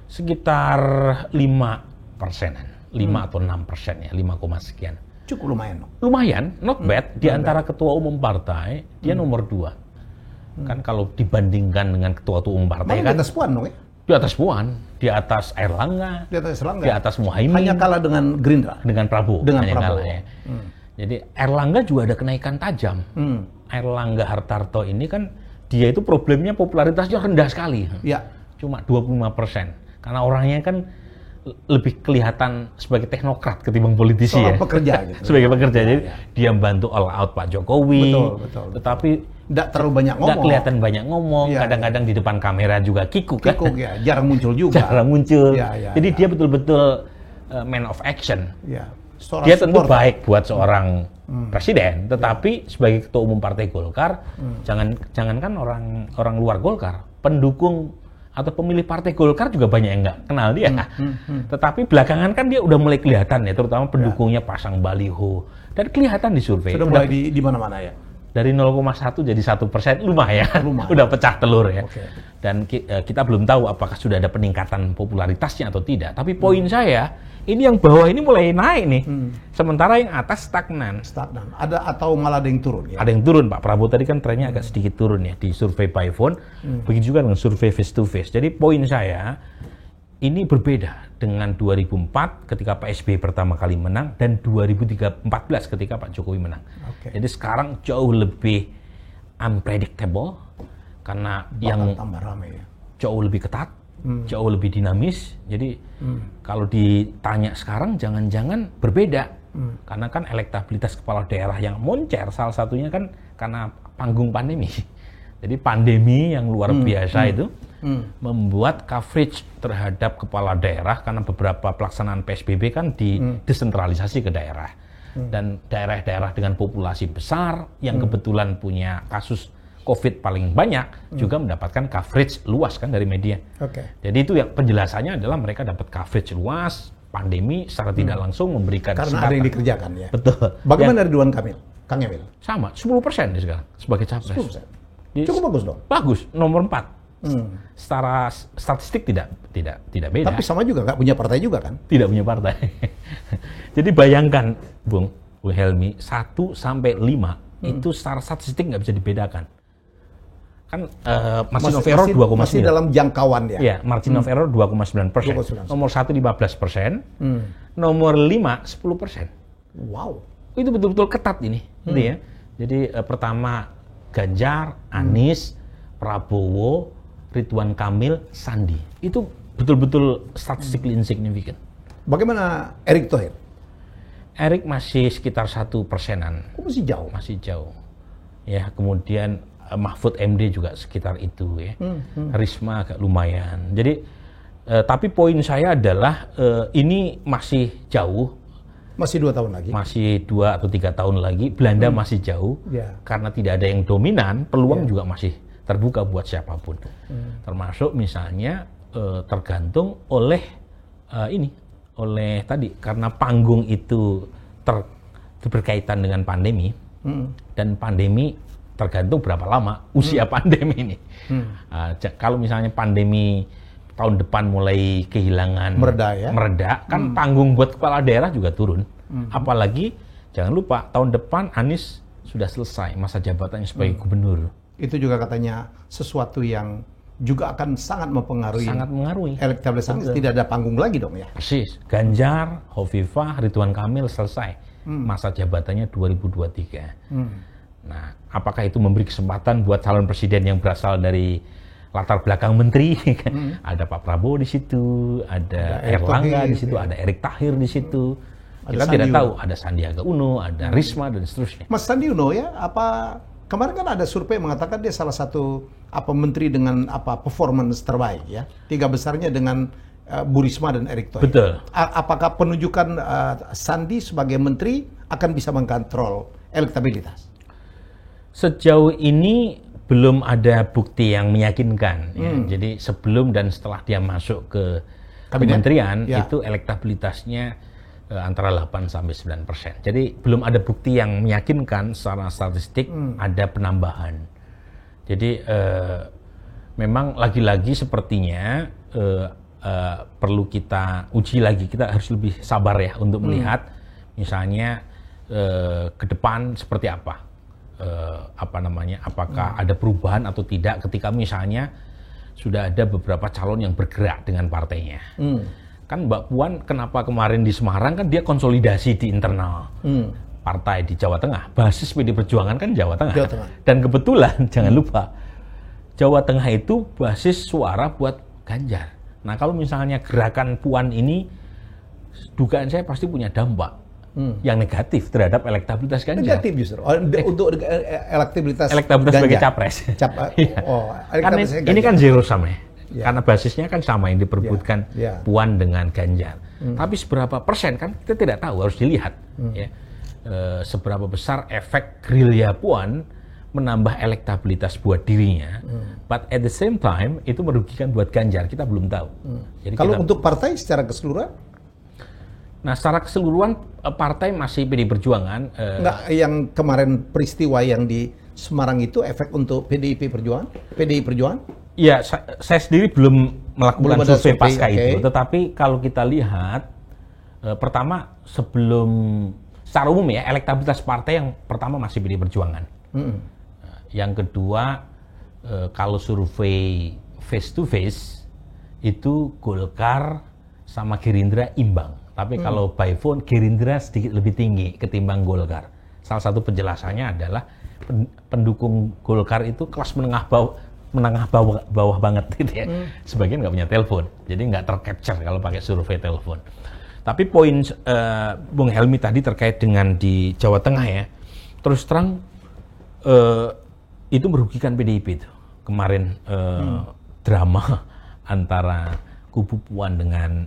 Sekitar 5%-an, 5 atau 6% ya, 5, sekian. Cukup lumayan. Lumayan, not bad. Di antara ketua umum partai, dia nomor 2. Kan kalau dibandingkan dengan ketua umum partai kan di atas Puan dong ya? Di atas Puan, di atas Erlangga, di atas Muhaimin. Hanya kalah dengan Gerindra. Dengan Prabowo. Kalah, ya. Jadi Erlangga juga ada kenaikan tajam. Erlangga Hartarto ini kan dia itu problemnya popularitasnya rendah sekali. Ya. Cuma 25%. Karena orangnya kan lebih kelihatan sebagai teknokrat ketimbang politisi pekerja gitu. Sebagai pekerja. Jadi dia membantu all out Pak Jokowi. Betul. Tetapi tidak terlalu banyak ngomong. Tidak kelihatan banyak ngomong. Kadang-kadang di depan kamera juga kikuk kan. Ya. Jarang muncul juga. Jadi dia betul-betul man of action. Ya. Dia tentu baik buat seorang presiden, tetapi sebagai ketua umum Partai Golkar, jangankan orang luar Golkar, pendukung atau pemilih Partai Golkar juga banyak yang nggak kenal dia. Tetapi belakangan kan dia udah mulai kelihatan ya, terutama pendukungnya pasang baliho, dan kelihatan di survei. Sudah mulai di mana-mana ya. Dari 0,1 jadi 1%, lumayan. Udah pecah telur ya. Dan kita belum tahu apakah sudah ada peningkatan popularitasnya atau tidak. Tapi poin saya, ini yang bawah ini mulai naik nih. Sementara yang atas stagnan. Ada atau malah ada yang turun ya? Ada yang turun, Pak Prabowo tadi kan trennya agak sedikit turun ya di survei by phone. Begitu juga dengan survei face to face. Jadi poin saya, ini berbeda dengan 2004 ketika Pak SBY pertama kali menang dan 2014 ketika Pak Jokowi menang. Jadi sekarang jauh lebih unpredictable karena yang tambah ramai ya. Jauh lebih ketat, jauh lebih dinamis. Jadi kalau ditanya sekarang jangan-jangan berbeda. Karena kan elektabilitas kepala daerah yang moncer salah satunya kan karena panggung pandemi. Jadi pandemi yang luar biasa itu membuat coverage terhadap kepala daerah, karena beberapa pelaksanaan PSBB kan didesentralisasi ke daerah. Dan daerah-daerah dengan populasi besar yang kebetulan punya kasus COVID paling banyak juga mendapatkan coverage luas kan dari media. Jadi itu yang penjelasannya adalah mereka dapat coverage luas, pandemi secara tidak langsung memberikan karena ada yang dikerjakan ya. Betul. Bagaimana Ridwan Kamil? Kang Emil? Sama, 10% dia sekarang sebagai capres. 10%. Cukup bagus dong. Bagus, nomor 4. Secara statistik tidak beda. Tapi sama juga, nggak punya partai juga kan? Tidak punya partai. Jadi bayangkan, Bung Helmi, 1 sampai 5 itu secara statistik nggak bisa dibedakan. Kan margin of error 2,9. Masih dalam jangkauan ya? Iya, margin of error 2,9%. Nomor 1 15%, nomor 5 10%. Wow. Itu betul-betul ketat ini. Gitu ya. Jadi pertama Ganjar, Anies, Prabowo, Ridwan Kamil, Sandi. Itu betul-betul statistically insignificant. Bagaimana Erick Thohir? Erick masih sekitar 1%-an. Oh, masih jauh. Masih jauh. Ya, kemudian Mahfud MD juga sekitar itu ya. Risma agak lumayan. Jadi tapi poin saya adalah ini masih jauh. Masih 2 tahun lagi. Masih 2 atau 3 tahun lagi. Belanda masih jauh. Karena tidak ada yang dominan, peluang juga masih terbuka buat siapapun. Termasuk misalnya tergantung oleh oleh tadi, karena panggung itu berkaitan dengan pandemi. Dan pandemi tergantung berapa lama usia pandemi ini. Kalau misalnya pandemi tahun depan mulai kehilangan mereda, kan panggung buat kepala daerah juga turun. Apalagi jangan lupa tahun depan Anies sudah selesai masa jabatannya sebagai gubernur. Itu juga katanya sesuatu yang juga akan sangat mempengaruhi. Sangat mengaruhi. Elektabilitas Anies, tidak ada panggung lagi dong ya. Persis. Ganjar, Hovifah, Ridwan Kamil selesai masa jabatannya 2023. Nah, apakah itu memberi kesempatan buat calon presiden yang berasal dari latar belakang menteri? Ada Pak Prabowo di situ, ada Erlangga di situ, ada Erick Thohir di situ. Kita tidak tahu, ada Sandiaga Uno, ada Risma dan seterusnya. Mas Sandi Uno ya, kemarin kan ada survei mengatakan dia salah satu menteri dengan performance terbaik ya. 3 besarnya dengan Bu Risma dan Erick Thohir. Betul. Apakah penunjukan Sandi sebagai menteri akan bisa mengkontrol elektabilitas? Sejauh ini belum ada bukti yang meyakinkan. Ya. Jadi sebelum dan setelah dia masuk ke kementerian itu elektabilitasnya antara 8-9%. Jadi belum ada bukti yang meyakinkan secara statistik ada penambahan. Jadi memang lagi-lagi sepertinya perlu kita uji lagi. Kita harus lebih sabar ya untuk melihat misalnya ke depan seperti apa. Apakah ada perubahan atau tidak ketika misalnya sudah ada beberapa calon yang bergerak dengan partainya. Kan Mbak Puan kenapa kemarin di Semarang kan dia konsolidasi di internal partai di Jawa Tengah. Basis PD Perjuangan kan Jawa Tengah. Dan kebetulan jangan lupa Jawa Tengah itu basis suara buat Ganjar. Nah kalau misalnya gerakan Puan ini dugaan saya pasti punya dampak yang negatif terhadap elektabilitas Ganjar. Negatif justru. Untuk elektabilitas sebagai capres. Karena ini kan zero sum ya. Karena basisnya kan sama yang diperebutkan Puan dengan Ganjar. Tapi seberapa persen kan kita tidak tahu, harus dilihat. Ya. Seberapa besar efek gerilya Puan menambah elektabilitas buat dirinya. But at the same time itu merugikan buat Ganjar, kita belum tahu. Jadi kalau untuk partai secara keseluruhan? Nah, secara keseluruhan partai masih PD Perjuangan. Enggak, yang kemarin peristiwa yang di Semarang itu efek untuk PDI Perjuangan? Ya, saya sendiri belum melakukan survei pasca itu. Tetapi kalau kita lihat, pertama secara umum ya, elektabilitas partai yang pertama masih PD Perjuangan. Yang kedua, kalau survei face to face, itu Golkar sama Gerindra imbang. Tapi kalau by phone, Gerindra sedikit lebih tinggi ketimbang Golkar. Salah satu penjelasannya adalah pendukung Golkar itu kelas menengah bawah banget gitu ya. Sebagian nggak punya telepon, jadi nggak tercapture kalau pakai survei telepon. Tapi poin Bung Helmi tadi terkait dengan di Jawa Tengah ya, terus terang itu merugikan PDIP itu. Kemarin drama antara kubu Puan dengan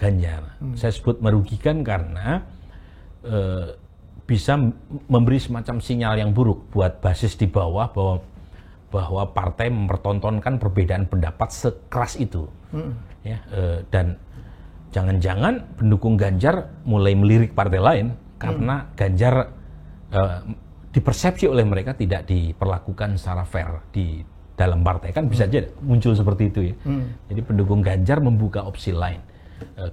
Ganjar. Saya sebut merugikan karena bisa memberi semacam sinyal yang buruk buat basis di bawah bahwa partai mempertontonkan perbedaan pendapat sekeras itu. Ya, dan jangan-jangan pendukung Ganjar mulai melirik partai lain karena Ganjar dipersepsi oleh mereka tidak diperlakukan secara fair di dalam partai, kan bisa aja muncul seperti itu ya. Jadi pendukung Ganjar membuka opsi lain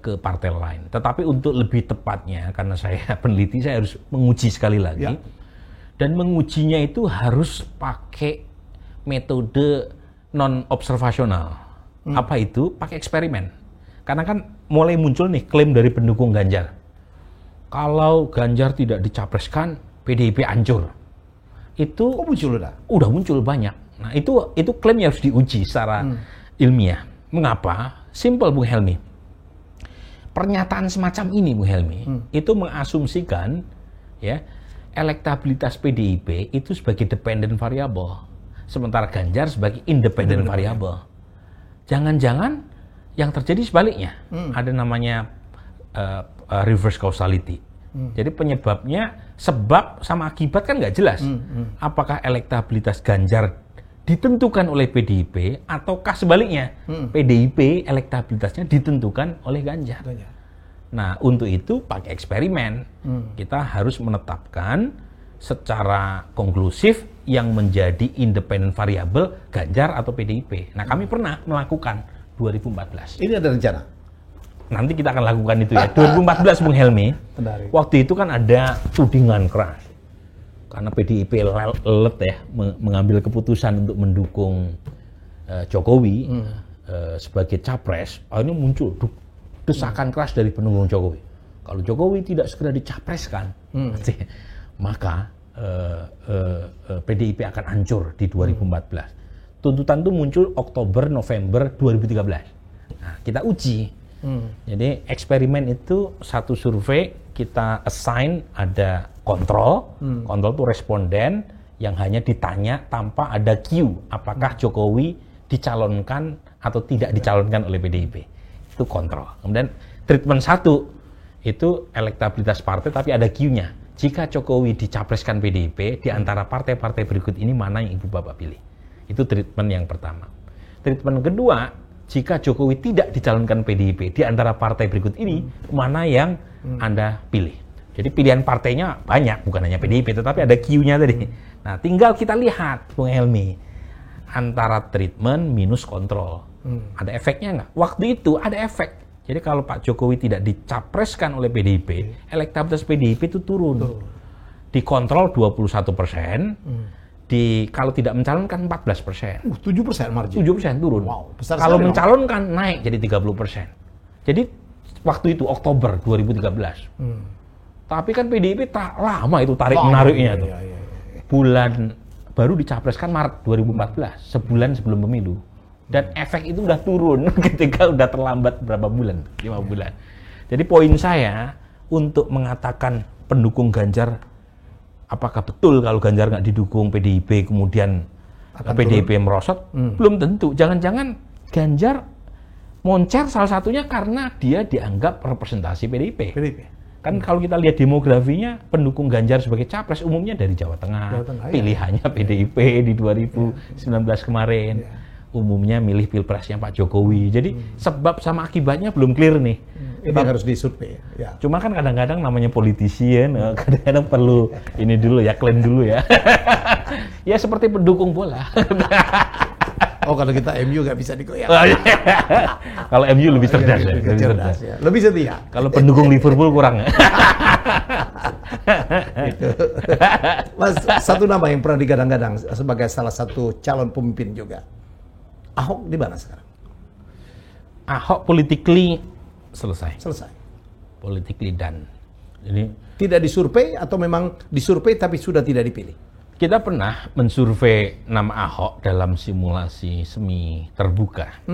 ke partai lain. Tetapi untuk lebih tepatnya, karena saya peneliti, saya harus menguji sekali lagi. Dan mengujinya itu harus pakai metode non-observasional. Apa itu? Pakai eksperimen. Karena kan mulai muncul nih klaim dari pendukung Ganjar. Kalau Ganjar tidak dicapreskan, PDIP hancur. Itu muncul udah? Udah muncul banyak. Nah itu klaim yang harus diuji secara ilmiah. Mengapa? Simple Bung Helmi. Pernyataan semacam ini Bung Helmi itu mengasumsikan ya elektabilitas PDIP itu sebagai dependent variable, sementara Ganjar sebagai independent variable. Jangan-jangan yang terjadi sebaliknya, ada namanya reverse causality. Jadi penyebabnya sebab sama akibat kan nggak jelas. Apakah elektabilitas Ganjar ditentukan oleh PDIP ataukah sebaliknya PDIP elektabilitasnya ditentukan oleh Ganjar. Nah untuk itu pakai eksperimen kita harus menetapkan secara konklusif yang menjadi independent variable Ganjar atau PDIP. Nah kami pernah melakukan 2014. Ini ada rencana? Nanti kita akan lakukan itu ya. 2014 Bung Helmi. Waktu itu kan ada tudingan keras. Karena PDIP lelet ya mengambil keputusan untuk mendukung Jokowi sebagai capres. Akhirnya muncul desakan keras dari pendukung Jokowi. Kalau Jokowi tidak segera dicapreskan, maka PDIP akan hancur di 2014. Tuntutan itu muncul Oktober November 2013. Nah, kita uji. Jadi eksperimen itu satu survei kita assign ada kontrol itu responden yang hanya ditanya tanpa ada Q apakah Jokowi dicalonkan atau tidak dicalonkan oleh PDIP, itu kontrol. Kemudian treatment satu itu elektabilitas partai tapi ada Q-nya, jika Jokowi dicapreskan PDIP di antara partai-partai berikut ini mana yang ibu bapak pilih, itu treatment yang pertama. Treatment kedua, jika Jokowi tidak dicalonkan PDIP di antara partai berikut ini, mana yang Anda pilih? Jadi pilihan partainya banyak, bukan hanya PDIP, tetapi ada Q-nya tadi. Nah, tinggal kita lihat, Bung Helmi, antara treatment minus kontrol. Ada efeknya nggak? Waktu itu ada efek. Jadi kalau Pak Jokowi tidak dicapreskan oleh PDIP, elektabilitas PDIP itu turun. Dikontrol 21%. Kalau tidak mencalonkan 14%. 7% margin. 7% turun. Wow, besar kalau sekali, mencalonkan naik jadi 30%. Jadi waktu itu Oktober 2013. Tapi kan PDIP tak lama itu tarik-menariknya tuh. Iya. Bulan baru dicapreskan Maret 2014, sebulan sebelum pemilu. Dan efek itu udah turun ketika udah terlambat berapa bulan? 5 bulan. Jadi poin saya untuk mengatakan pendukung Ganjar, apakah betul kalau Ganjar nggak didukung PDIP kemudian PDIP merosot? Belum tentu. Jangan-jangan Ganjar moncer salah satunya karena dia dianggap representasi PDIP. Kan kalau kita lihat demografinya, pendukung Ganjar sebagai capres umumnya dari Jawa Tengah. Pilihannya PDIP di 2019 kemarin. Umumnya milih pilpresnya Pak Jokowi. Jadi sebab sama akibatnya belum clear nih. Ini harus disurvei. Ya. Cuma kan kadang-kadang namanya politisi ya, kadang-kadang perlu ini dulu ya, klaim dulu ya. Ya seperti pendukung bola. Oh kalau kita MU nggak bisa digoyang. Kalau MU lebih cerdas ya. Lebih setia. Kalau pendukung Liverpool kurang. Gitu. Mas, satu nama yang pernah digadang-gadang sebagai salah satu calon pemimpin juga. Ahok di mana sekarang? Ahok politically selesai. Politically done. Jadi tidak disurvei atau memang disurvei tapi sudah tidak dipilih? Kita pernah mensurvei nama Ahok dalam simulasi semi terbuka.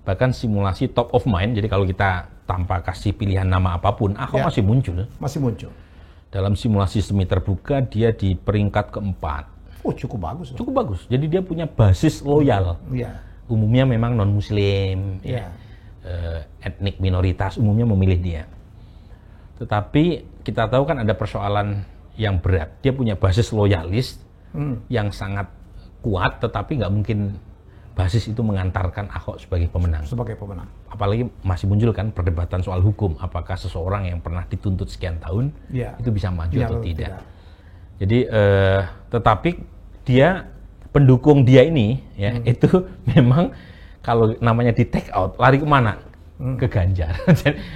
Bahkan simulasi top of mind. Jadi kalau kita tanpa kasih pilihan nama apapun, Ahok masih muncul. Masih muncul. Dalam simulasi semi terbuka dia di peringkat keempat. Oh cukup bagus. Cukup bagus. Jadi dia punya basis loyal. Umumnya memang non-muslim, etnik minoritas umumnya memilih dia. Tetapi kita tahu kan ada persoalan yang berat. Dia punya basis loyalis yang sangat kuat, tetapi nggak mungkin basis itu mengantarkan Ahok sebagai pemenang. Apalagi masih muncul kan perdebatan soal hukum. Apakah seseorang yang pernah dituntut sekian tahun itu bisa maju atau tidak. Jadi, tetapi dia pendukung dia ini ya itu memang kalau namanya di take out lari kemana? Ke Ganjar.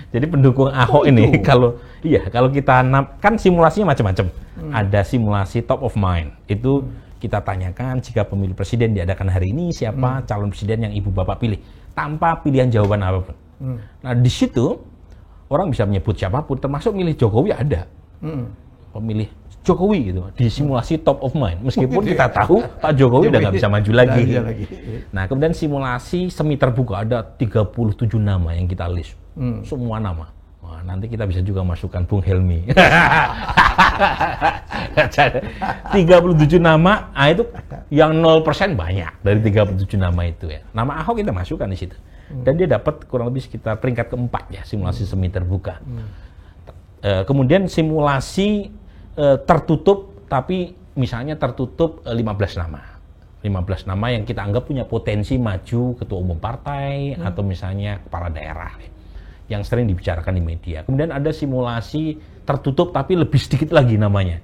Jadi pendukung Ahok ini kalau kita kan simulasinya macam-macam. Ada simulasi top of mind. Itu kita tanyakan jika pemilu presiden diadakan hari ini siapa calon presiden yang ibu bapak pilih tanpa pilihan jawaban apapun. Nah di situ orang bisa menyebut siapapun termasuk milih Jokowi ada. pemilih Jokowi gitu di simulasi top of mind, meskipun kita tahu Pak Jokowi udah nggak bisa maju lagi. Nah, kemudian simulasi semi terbuka, ada 37 nama yang kita list, semua nama. Wah, nanti kita bisa juga masukkan Bung Helmi. 37 nama, itu yang 0% banyak dari 37 nama itu ya. Nama Ahok kita masukkan di situ, dan dia dapat kurang lebih sekitar peringkat keempat ya simulasi semi terbuka. Kemudian simulasi tertutup, tapi misalnya tertutup 15 nama. 15 nama yang kita anggap punya potensi maju ketua umum partai atau misalnya kepala daerah yang sering dibicarakan di media. Kemudian ada simulasi tertutup tapi lebih sedikit lagi namanya.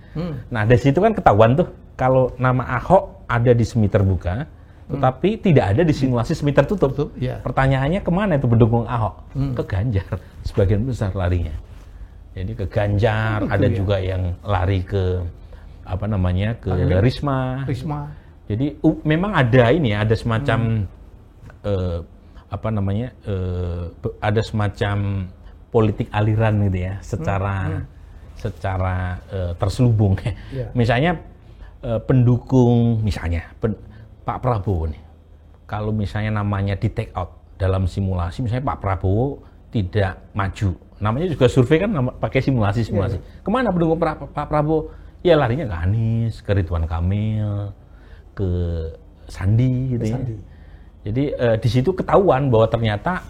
Nah, dari situ kan ketahuan tuh kalau nama Ahok ada di semi terbuka, tetapi tidak ada di simulasi semi tertutup. Pertanyaannya kemana itu pendukung Ahok? Ke Ganjar, sebagian besar larinya. Jadi ke Ganjar, ada juga yang lari ke ke Risma. Jadi memang ada ada semacam ada semacam politik aliran gitu ya, secara terselubung. Misalnya pendukung Pak Prabowo nih, kalau misalnya namanya di take out dalam simulasi, misalnya Pak Prabowo tidak maju. Namanya juga survei kan pakai simulasi. Kemana pendukung Pak Prabowo? Ya larinya ke Anies, ke Ridwan Kamil, ke Sandi gitu ya. Jadi di situ ketahuan bahwa ternyata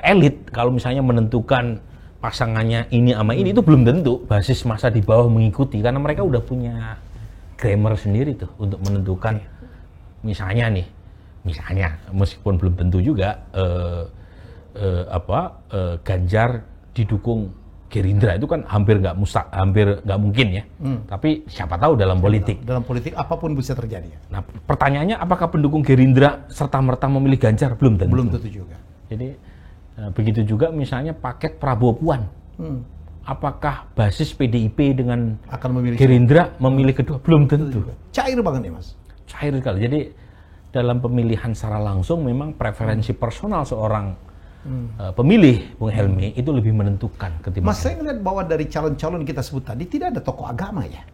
elit kalau misalnya menentukan pasangannya ini sama ini itu belum tentu basis masa di bawah mengikuti, karena mereka udah punya grammar sendiri tuh untuk menentukan. Misalnya meskipun belum tentu juga Ganjar didukung Gerindra, itu kan hampir nggak mungkin ya. Tapi siapa tahu dalam politik apapun bisa terjadi. Nah, pertanyaannya apakah pendukung Gerindra serta-merta memilih Ganjar? Belum tentu juga. Jadi begitu juga misalnya paket Prabowo Puan. Apakah basis PDIP dengan akan memilih Gerindra memilih kedua? Belum tentu. Cair banget nih, Mas. Cair sekali. Jadi dalam pemilihan secara langsung memang preferensi personal seorang pemilih Bung Helmi itu lebih menentukan ketimbang. Mas, saya ngeliat bahwa dari calon-calon kita sebut tadi tidak ada tokoh agama ya.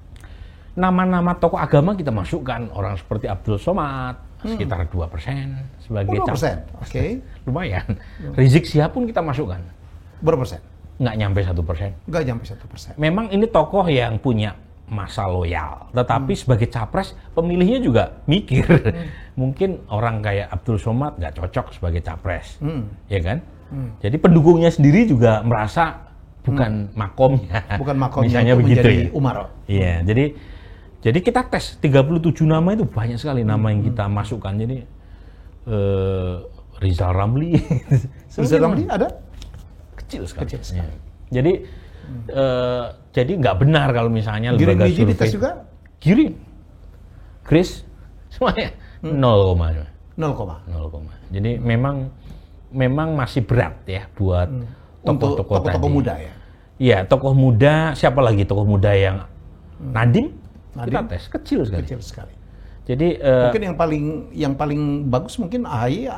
Nama-nama tokoh agama kita masukkan, orang seperti Abdul Somad sekitar 2% sebagai 2%. Oke. Lumayan. Rizik Syihab pun kita masukkan. Berapa persen? Nggak nyampe 1%. Nggak nyampe 1%. Memang ini tokoh yang punya masa loyal, tetapi sebagai capres pemilihnya juga mikir. Mungkin orang kayak Abdul Somad nggak cocok sebagai capres, ya kan? Jadi pendukungnya sendiri juga merasa bukan makomnya. Misalnya begitu ya. Umar. Iya, jadi kita tes 37 nama itu banyak sekali nama yang kita masukkan. Jadi Rizal Ramli. Rizal Ramli ada? Kecil sekali. Ya. Jadi nggak benar kalau misalnya lembaga survei. Giring dites juga? Giring, Chris, semuanya 0,0. Jadi memang masih berat ya buat tokoh-tokoh muda ya. Iya, tokoh muda. Siapa lagi tokoh muda yang Nadiem? Kita tes kecil sekali. Jadi mungkin yang paling bagus mungkin AHY.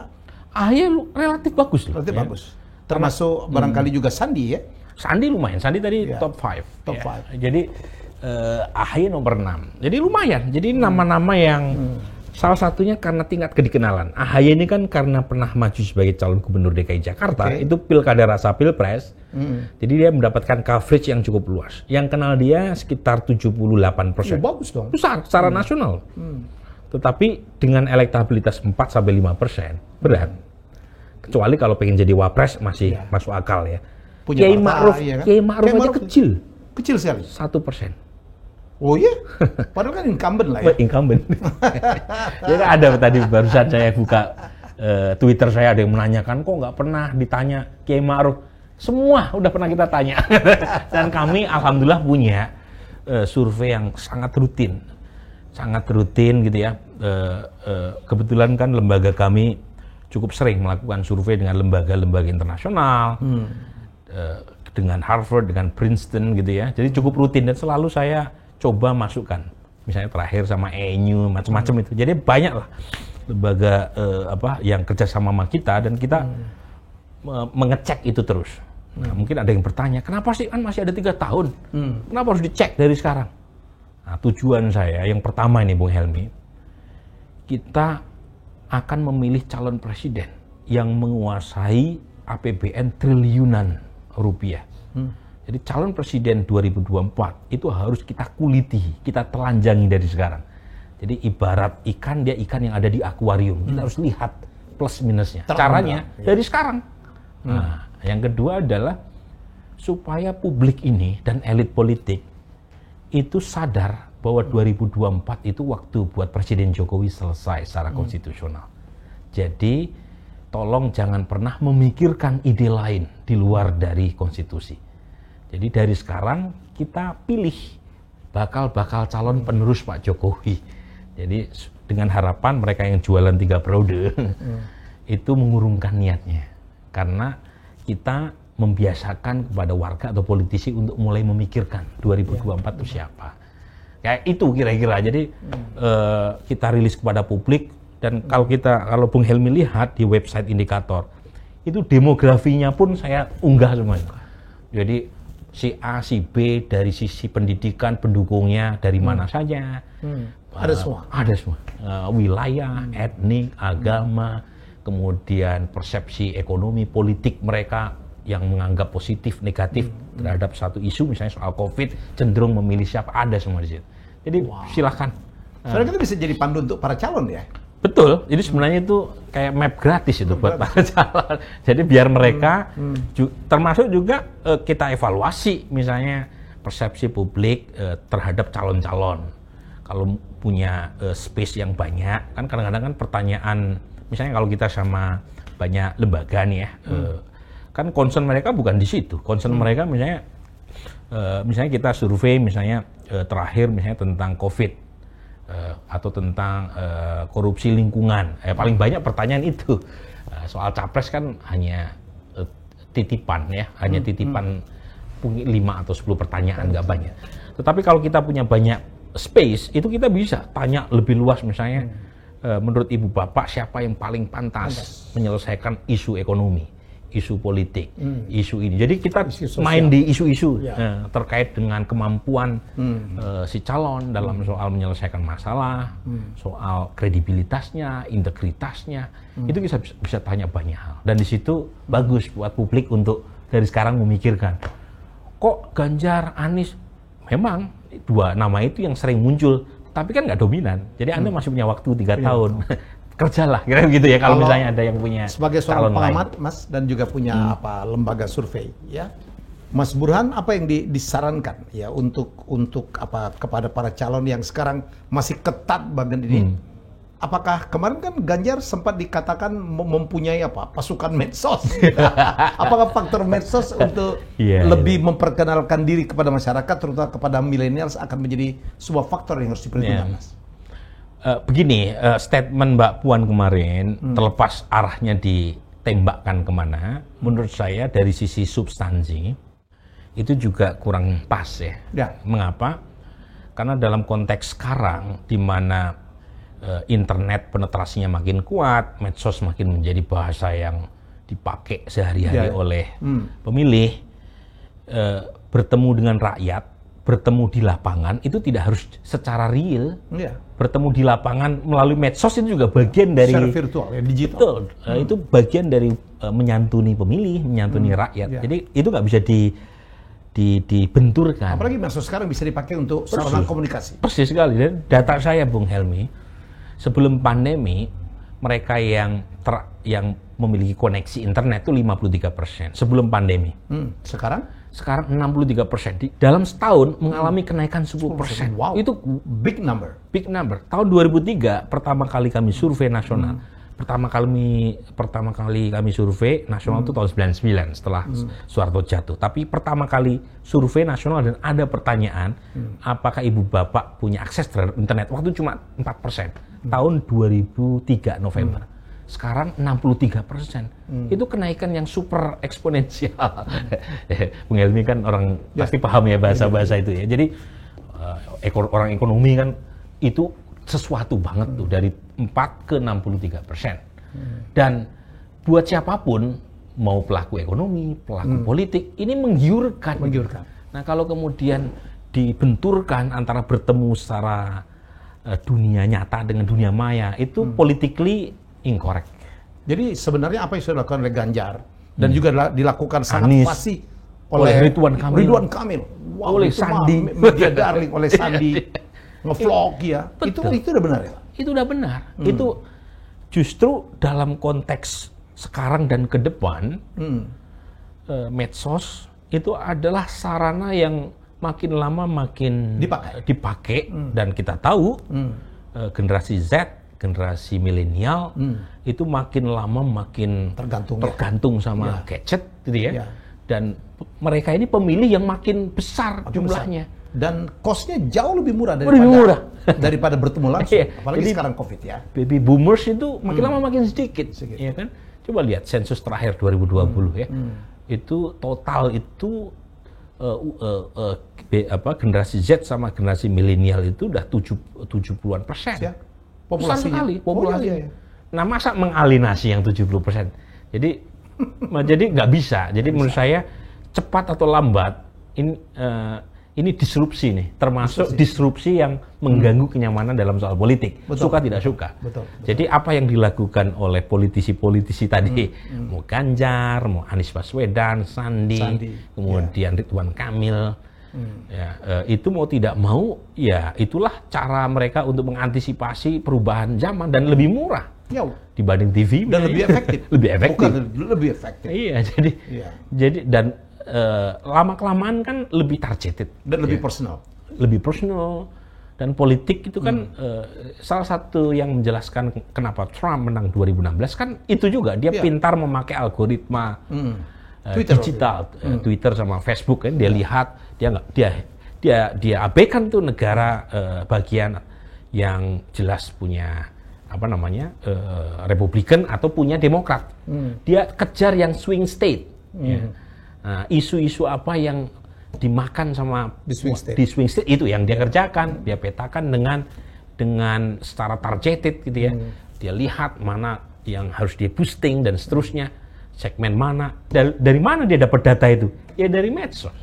AHY relatif bagus loh. Relatif bagus. Termasuk barangkali juga Sandi ya. Sandi lumayan, Sandi tadi top 5. Top 5. Jadi AHY nomor 6. Jadi lumayan. Jadi nama-nama yang salah satunya karena tingkat kedikenalan. AHY ini kan karena pernah maju sebagai calon gubernur DKI Jakarta, itu pilkada rasa pilpres. Jadi dia mendapatkan coverage yang cukup luas. Yang kenal dia sekitar 78%. Bagus dong. Besar secara nasional. Tetapi dengan elektabilitas 4-5% berat. Kecuali kalau pengen jadi wapres masih masuk akal ya. Kiai Ma'ruf, ya kan? Kiai Ma'ruf aja kecil sekali. 1%. Oh iya? Padahal kan incumbent lah ya. Incumbent. Jadi ada tadi barusan saya buka Twitter saya, ada yang menanyakan kok nggak pernah ditanya Kiai Ma'ruf. Semua udah pernah kita tanya. Dan kami alhamdulillah punya survei yang sangat rutin gitu ya. Kebetulan kan lembaga kami cukup sering melakukan survei dengan lembaga-lembaga internasional. Dengan Harvard, dengan Princeton gitu ya. Jadi cukup rutin dan selalu saya coba masukkan. Misalnya terakhir sama ENU, macam-macam itu. Jadi banyak lah lembaga yang kerja sama kita dan kita mengecek itu terus. Nah, mungkin ada yang bertanya, kenapa sih kan masih ada 3 tahun? Kenapa harus dicek dari sekarang? Nah, tujuan saya yang pertama ini Bung Helmi, kita akan memilih calon presiden yang menguasai APBN triliunan rupiah. Jadi calon presiden 2024 itu harus kita kuliti, kita telanjangi dari sekarang. Jadi ibarat ikan, dia ikan yang ada di akuarium. Kita harus lihat plus minusnya. Caranya dari sekarang. Nah, yang kedua adalah supaya publik ini dan elit politik itu sadar bahwa 2024 itu waktu buat Presiden Jokowi selesai secara konstitusional. Jadi tolong jangan pernah memikirkan ide lain di luar dari konstitusi. Jadi dari sekarang kita pilih bakal calon penerus Pak Jokowi. Jadi dengan harapan mereka yang jualan 3 periode itu mengurungkan niatnya. Karena kita membiasakan kepada warga atau politisi untuk mulai memikirkan 2024 itu siapa. Kayak itu kira-kira. Jadi kita rilis kepada publik, dan kalau Bung Helmi lihat di website Indikator, itu demografinya pun saya unggah semuanya. Jadi si A, si B, dari sisi pendidikan, pendukungnya dari mana saja. Ada semua. Ada semua. Wilayah, etnik, agama, kemudian persepsi ekonomi, politik mereka yang menganggap positif, negatif terhadap satu isu, misalnya soal COVID, cenderung memilih siapa, ada semua di situ. Jadi silakan. Soalnya itu bisa jadi pandu untuk para calon ya? Betul, jadi sebenarnya itu kayak map gratis itu buat para calon. Jadi biar mereka, termasuk juga kita evaluasi misalnya persepsi publik terhadap calon-calon. Kalau punya space yang banyak, kan kadang-kadang kan pertanyaan, misalnya kalau kita sama banyak lembaga nih ya, kan concern mereka bukan di situ. Concern mereka misalnya kita survei misalnya terakhir misalnya tentang COVID atau tentang korupsi lingkungan. Paling banyak pertanyaan itu. Soal capres kan hanya titipan ya, hanya titipan 5 atau 10 pertanyaan, nggak banyak. Tetapi kalau kita punya banyak space, itu kita bisa tanya lebih luas misalnya, menurut Ibu Bapak siapa yang paling pantas menyelesaikan isu ekonomi, isu politik, isu ini. Jadi kita main di isu-isu terkait dengan kemampuan si calon dalam soal menyelesaikan masalah, soal kredibilitasnya, integritasnya, itu bisa tanya banyak hal. Dan di situ bagus buat publik untuk dari sekarang memikirkan, kok Ganjar, Anies, memang 2 nama itu yang sering muncul, tapi kan nggak dominan. Jadi Anda masih punya waktu 3 tahun. Kerjalah, kira gitu ya, kalau misalnya ada yang punya sebagai seorang pengamat, Mas, dan juga punya lembaga survei, ya, Mas Burhan, apa yang disarankan ya untuk kepada para calon yang sekarang masih ketat bagian ini? Apakah kemarin kan Ganjar sempat dikatakan mempunyai pasukan medsos? Apakah faktor medsos untuk lebih memperkenalkan diri kepada masyarakat, terutama kepada milenials, akan menjadi sebuah faktor yang harus diperhitungkan, Mas? Begini, statement Mbak Puan kemarin, terlepas arahnya ditembakkan kemana, menurut saya dari sisi substansi itu juga kurang pas ya. Mengapa? Karena dalam konteks sekarang di mana internet penetrasinya makin kuat, medsos makin menjadi bahasa yang dipakai sehari-hari oleh pemilih, bertemu dengan rakyat, bertemu di lapangan itu tidak harus secara real. Bertemu di lapangan melalui medsos itu juga bagian dari secara virtual, ya, digital. Betul, itu bagian dari menyantuni pemilih, menyantuni rakyat. Jadi itu nggak bisa dibenturkan. Apalagi medsos sekarang bisa dipakai untuk sarana komunikasi. Persis sekali. Dan data saya, Bung Helmi, sebelum pandemi mereka yang memiliki koneksi internet itu 53% sebelum pandemi. Sekarang 63%. Dalam setahun mengalami kenaikan 10%. Wow. Itu big number. Big number. Tahun 2003 pertama kali kami survei nasional. Pertama kali kami survei nasional itu tahun 99 setelah Soeharto jatuh. Tapi pertama kali survei nasional dan ada pertanyaan, apakah Ibu Bapak punya akses terhadap internet? Waktu cuma 4%. Tahun 2003 November. Sekarang 63%. Itu kenaikan yang super eksponensial. Bung Helmi kan orang pasti paham ya bahasa-bahasa itu ya. Jadi orang ekonomi kan itu sesuatu banget tuh, dari 4 ke 63%. Dan buat siapapun mau pelaku ekonomi, pelaku politik, ini menggiurkan. Nah, kalau kemudian dibenturkan antara bertemu secara dunia nyata dengan dunia maya, itu politically incorrect. Jadi sebenarnya apa yang sudah dilakukan oleh Ganjar dan juga dilakukan sangat Anies, fasih oleh Ridwan Kamil, wow, oleh itu Sandi, media darling, oleh Sandi, ngevlog ya. Betul. Itu udah benar ya? Itu udah benar. Itu justru dalam konteks sekarang dan ke depan, medsos itu adalah sarana yang makin lama makin dipakai dan kita tahu generasi Z, generasi milenial itu makin lama makin tergantung sama gadget gitu ya. Dan mereka ini pemilih yang makin besar jumlahnya. Dan cost-nya jauh lebih murah daripada bertemu langsung. Apalagi jadi, sekarang COVID ya. Baby boomers itu makin lama makin sedikit. Ya kan? Coba lihat sensus terakhir 2020 ya. Itu total itu generasi Z sama generasi milenial itu udah 70-an%. Ya. Besar sekali populasi. Nah, masa mengalinasi yang 70%? Jadi nggak bisa. Jadi menurut saya cepat atau lambat ini disrupsi nih, termasuk disrupsi yang mengganggu kenyamanan dalam soal politik. Suka tidak suka. Betul. Jadi apa yang dilakukan oleh politisi-politisi tadi, mau Ganjar, mau Anies Baswedan, Sandi. Kemudian Ridwan Kamil, itu mau tidak mau, ya itulah cara mereka untuk mengantisipasi perubahan zaman dan lebih murah dibanding TV dan lebih efektif. Lebih efektif. Iya, jadi dan lama-kelamaan kan lebih targeted dan lebih personal. Lebih personal. Dan politik itu kan salah satu yang menjelaskan kenapa Trump menang 2016 kan itu juga dia pintar memakai algoritma digital, Twitter sama Facebook kan dia lihat dia abaikan tuh negara bagian yang jelas punya Republikan atau punya Demokrat. Dia kejar yang swing state. Nah, isu-isu apa yang dimakan sama di swing state itu yang dia kerjakan, dia petakan dengan secara targeted gitu ya. Dia lihat mana yang harus dia boosting dan seterusnya, segmen mana, dari mana dia dapat data itu? Ya dari medsos.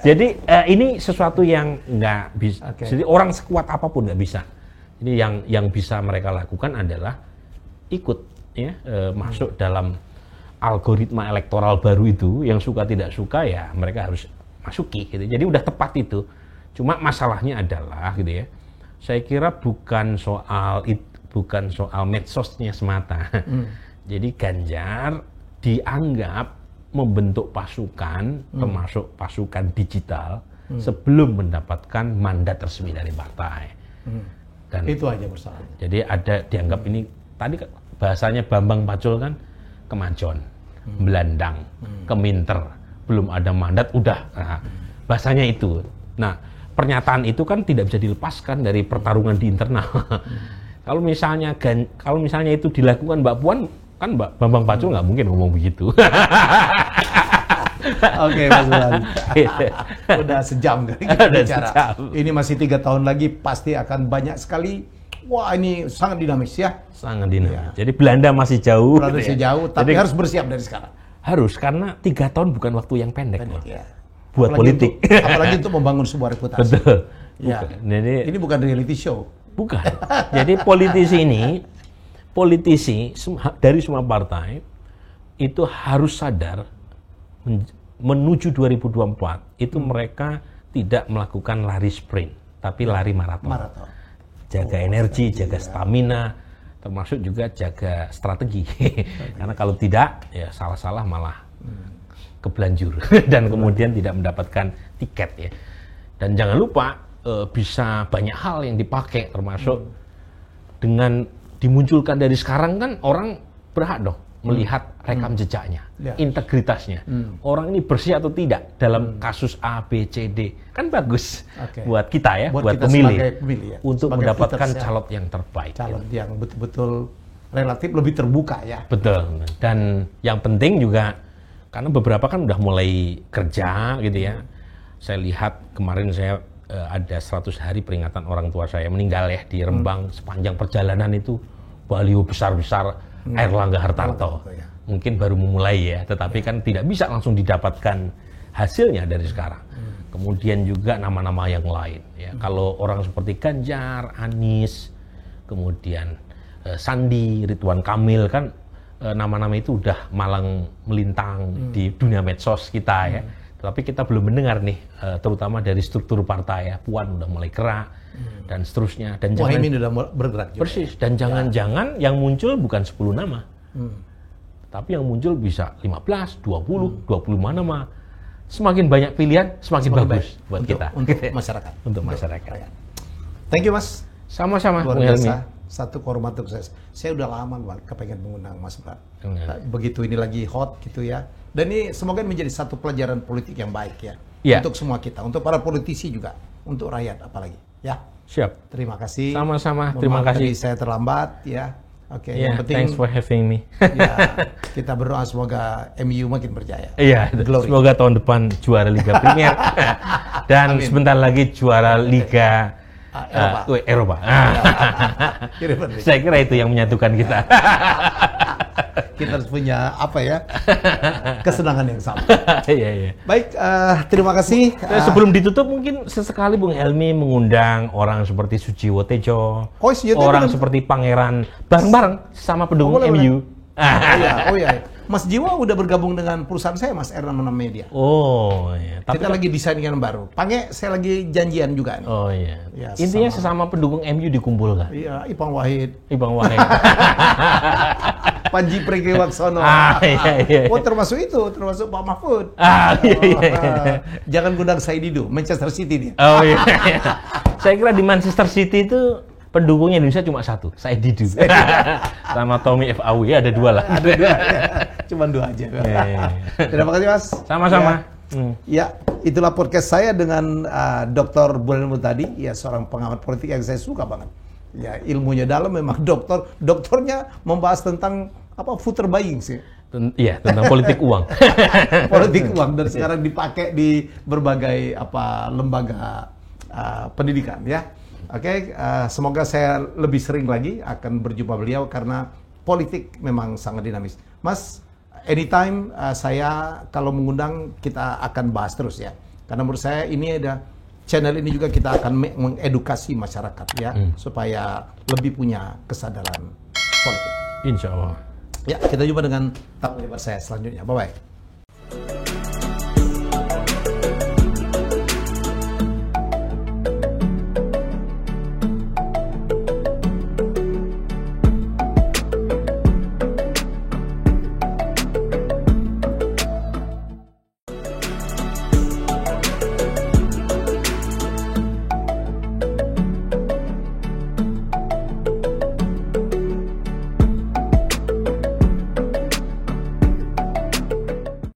jadi ini sesuatu yang nggak bisa. Jadi orang sekuat apapun nggak bisa. Ini yang bisa mereka lakukan adalah ikut ya masuk dalam algoritma elektoral baru itu, yang suka tidak suka ya mereka harus masuki gitu. Jadi udah tepat itu. Cuma masalahnya adalah gitu ya. Saya kira bukan soal medsosnya semata. Jadi Ganjar dianggap membentuk pasukan, termasuk pasukan digital, sebelum mendapatkan mandat resmi dari partai. Dan itu aja masalahnya. Jadi dianggap ini tadi bahasanya Bambang Pacul kan kemajon, belandang, keminter, belum ada mandat udah. Nah, bahasanya itu. Nah, pernyataan itu kan tidak bisa dilepaskan dari pertarungan di internal. Kalau misalnya itu dilakukan Mbak Puan, kan Mbak Bambang Pacul nggak mungkin ngomong begitu. Oke, Mas Burhan. Udah sejam kita bicara. Ini masih 3 tahun lagi, pasti akan banyak sekali. Wah, ini sangat dinamis ya. Sangat dinamis. Ya. Jadi Belanda masih jauh. Tapi harus bersiap dari sekarang. Harus, karena 3 tahun bukan waktu yang pendek ya. Buat politik. Apalagi untuk membangun sebuah reputasi. Betul. Ya. Jadi, ini bukan reality show. Bukan. Jadi politisi dari semua partai itu harus sadar menuju 2024 itu mereka tidak melakukan lari sprint, tapi lari maraton. Jaga energi, jaga stamina, termasuk juga jaga strategi. Karena kalau tidak, ya salah-salah malah kebelanjur dan kemudian tidak mendapatkan tiket ya. Dan jangan lupa bisa banyak hal yang dipakai, termasuk dengan dimunculkan dari sekarang kan orang berhak dong melihat rekam jejaknya, integritasnya. Orang ini bersih atau tidak dalam kasus A, B, C, D. Kan bagus buat kita ya, buat pemilih ya. Untuk sebagai mendapatkan calon yang terbaik. Calon yang betul-betul relatif lebih terbuka ya. Betul. Dan yang penting juga, karena beberapa kan udah mulai kerja gitu ya. Saya lihat kemarin saya ada 100 hari peringatan orang tua saya meninggal ya di Rembang. Sepanjang perjalanan itu baliho besar-besar Airlangga Hartarto. Ya. Mungkin baru memulai ya, tetapi kan tidak bisa langsung didapatkan hasilnya dari sekarang. Kemudian juga nama-nama yang lain. Ya. Kalau orang seperti Ganjar, Anies, kemudian Sandi, Ridwan Kamil kan nama-nama itu udah malang melintang di dunia medsos kita ya. Tapi kita belum mendengar nih, terutama dari struktur partai ya. Puan udah mulai gerak dan seterusnya. Dan Mohaimin udah bergerak juga. Persis. Dan jangan-jangan yang muncul bukan 10 nama. Tapi yang muncul bisa 15, 20, 25 nama. Semakin banyak pilihan, semakin bagus buat kita. Untuk masyarakat. Untuk masyarakat. Thank you, Mas. Sama-sama. Luar biasa. Satu kehormatan sukses. Saya udah lama kepengen mengundang Mas Bram. Begitu ini lagi hot gitu ya. Dan ini semoga menjadi satu pelajaran politik yang baik ya. Untuk semua kita, untuk para politisi juga, untuk rakyat apalagi. Ya. Siap. Terima kasih. Sama-sama. Terima kasih. Saya terlambat ya. Oke, yang penting. Thanks for having me. Ya, kita berdoa semoga MU makin berjaya. Iya. Semoga tahun depan juara Liga Premier dan sebentar lagi juara Liga Eropa. Saya kira itu yang menyatukan kita. Kita harus punya apa ya, kesenangan yang sama. Iya. Baik, terima kasih. Sebelum ditutup mungkin sesekali Bung Helmi mengundang orang seperti Sujiwo Tejo, orang seperti Pangeran, bareng-bareng sama pendukung MU. Oh iya. Mas Jiwa udah bergabung dengan perusahaan saya, Mas R66 Media. Oh iya. Kita lagi desain yang baru. Pange, saya lagi janjian juga nih. Oh iya. Ya, intinya sesama pendukung MU dikumpulkan. Iya, Ipang Wahid. Panji Pragiwaksono. Iya. Oh, termasuk Pak Mahfud. Iya. Jangan gundang Saidido, Manchester City dia. Oh iya. Saya kira di Manchester City itu pendukungnya Indonesia cuma satu, Saidido. Sama Tommy FAW, ya ada dua lah. Ada dua, ya. Cuman dua aja. Terima kasih, Mas. Sama-sama. Ya, itulah podcast saya dengan Dr. Burhanuddin Muhtadi, ya seorang pengamat politik yang saya suka banget. Ya, ilmunya dalam, memang doktornya membahas tentang voter buying sih. Iya, tentang politik uang. Politik uang, dan sekarang dipakai di berbagai lembaga pendidikan ya. Oke, semoga saya lebih sering lagi akan berjumpa beliau karena politik memang sangat dinamis. Mas, anytime saya kalau mengundang kita akan bahas terus ya. Karena menurut saya ini ada channel ini juga kita akan mengedukasi masyarakat ya supaya lebih punya kesadaran politik. Insya Allah. Ya, kita jumpa dengan tamu hebat saya selanjutnya. Bye bye.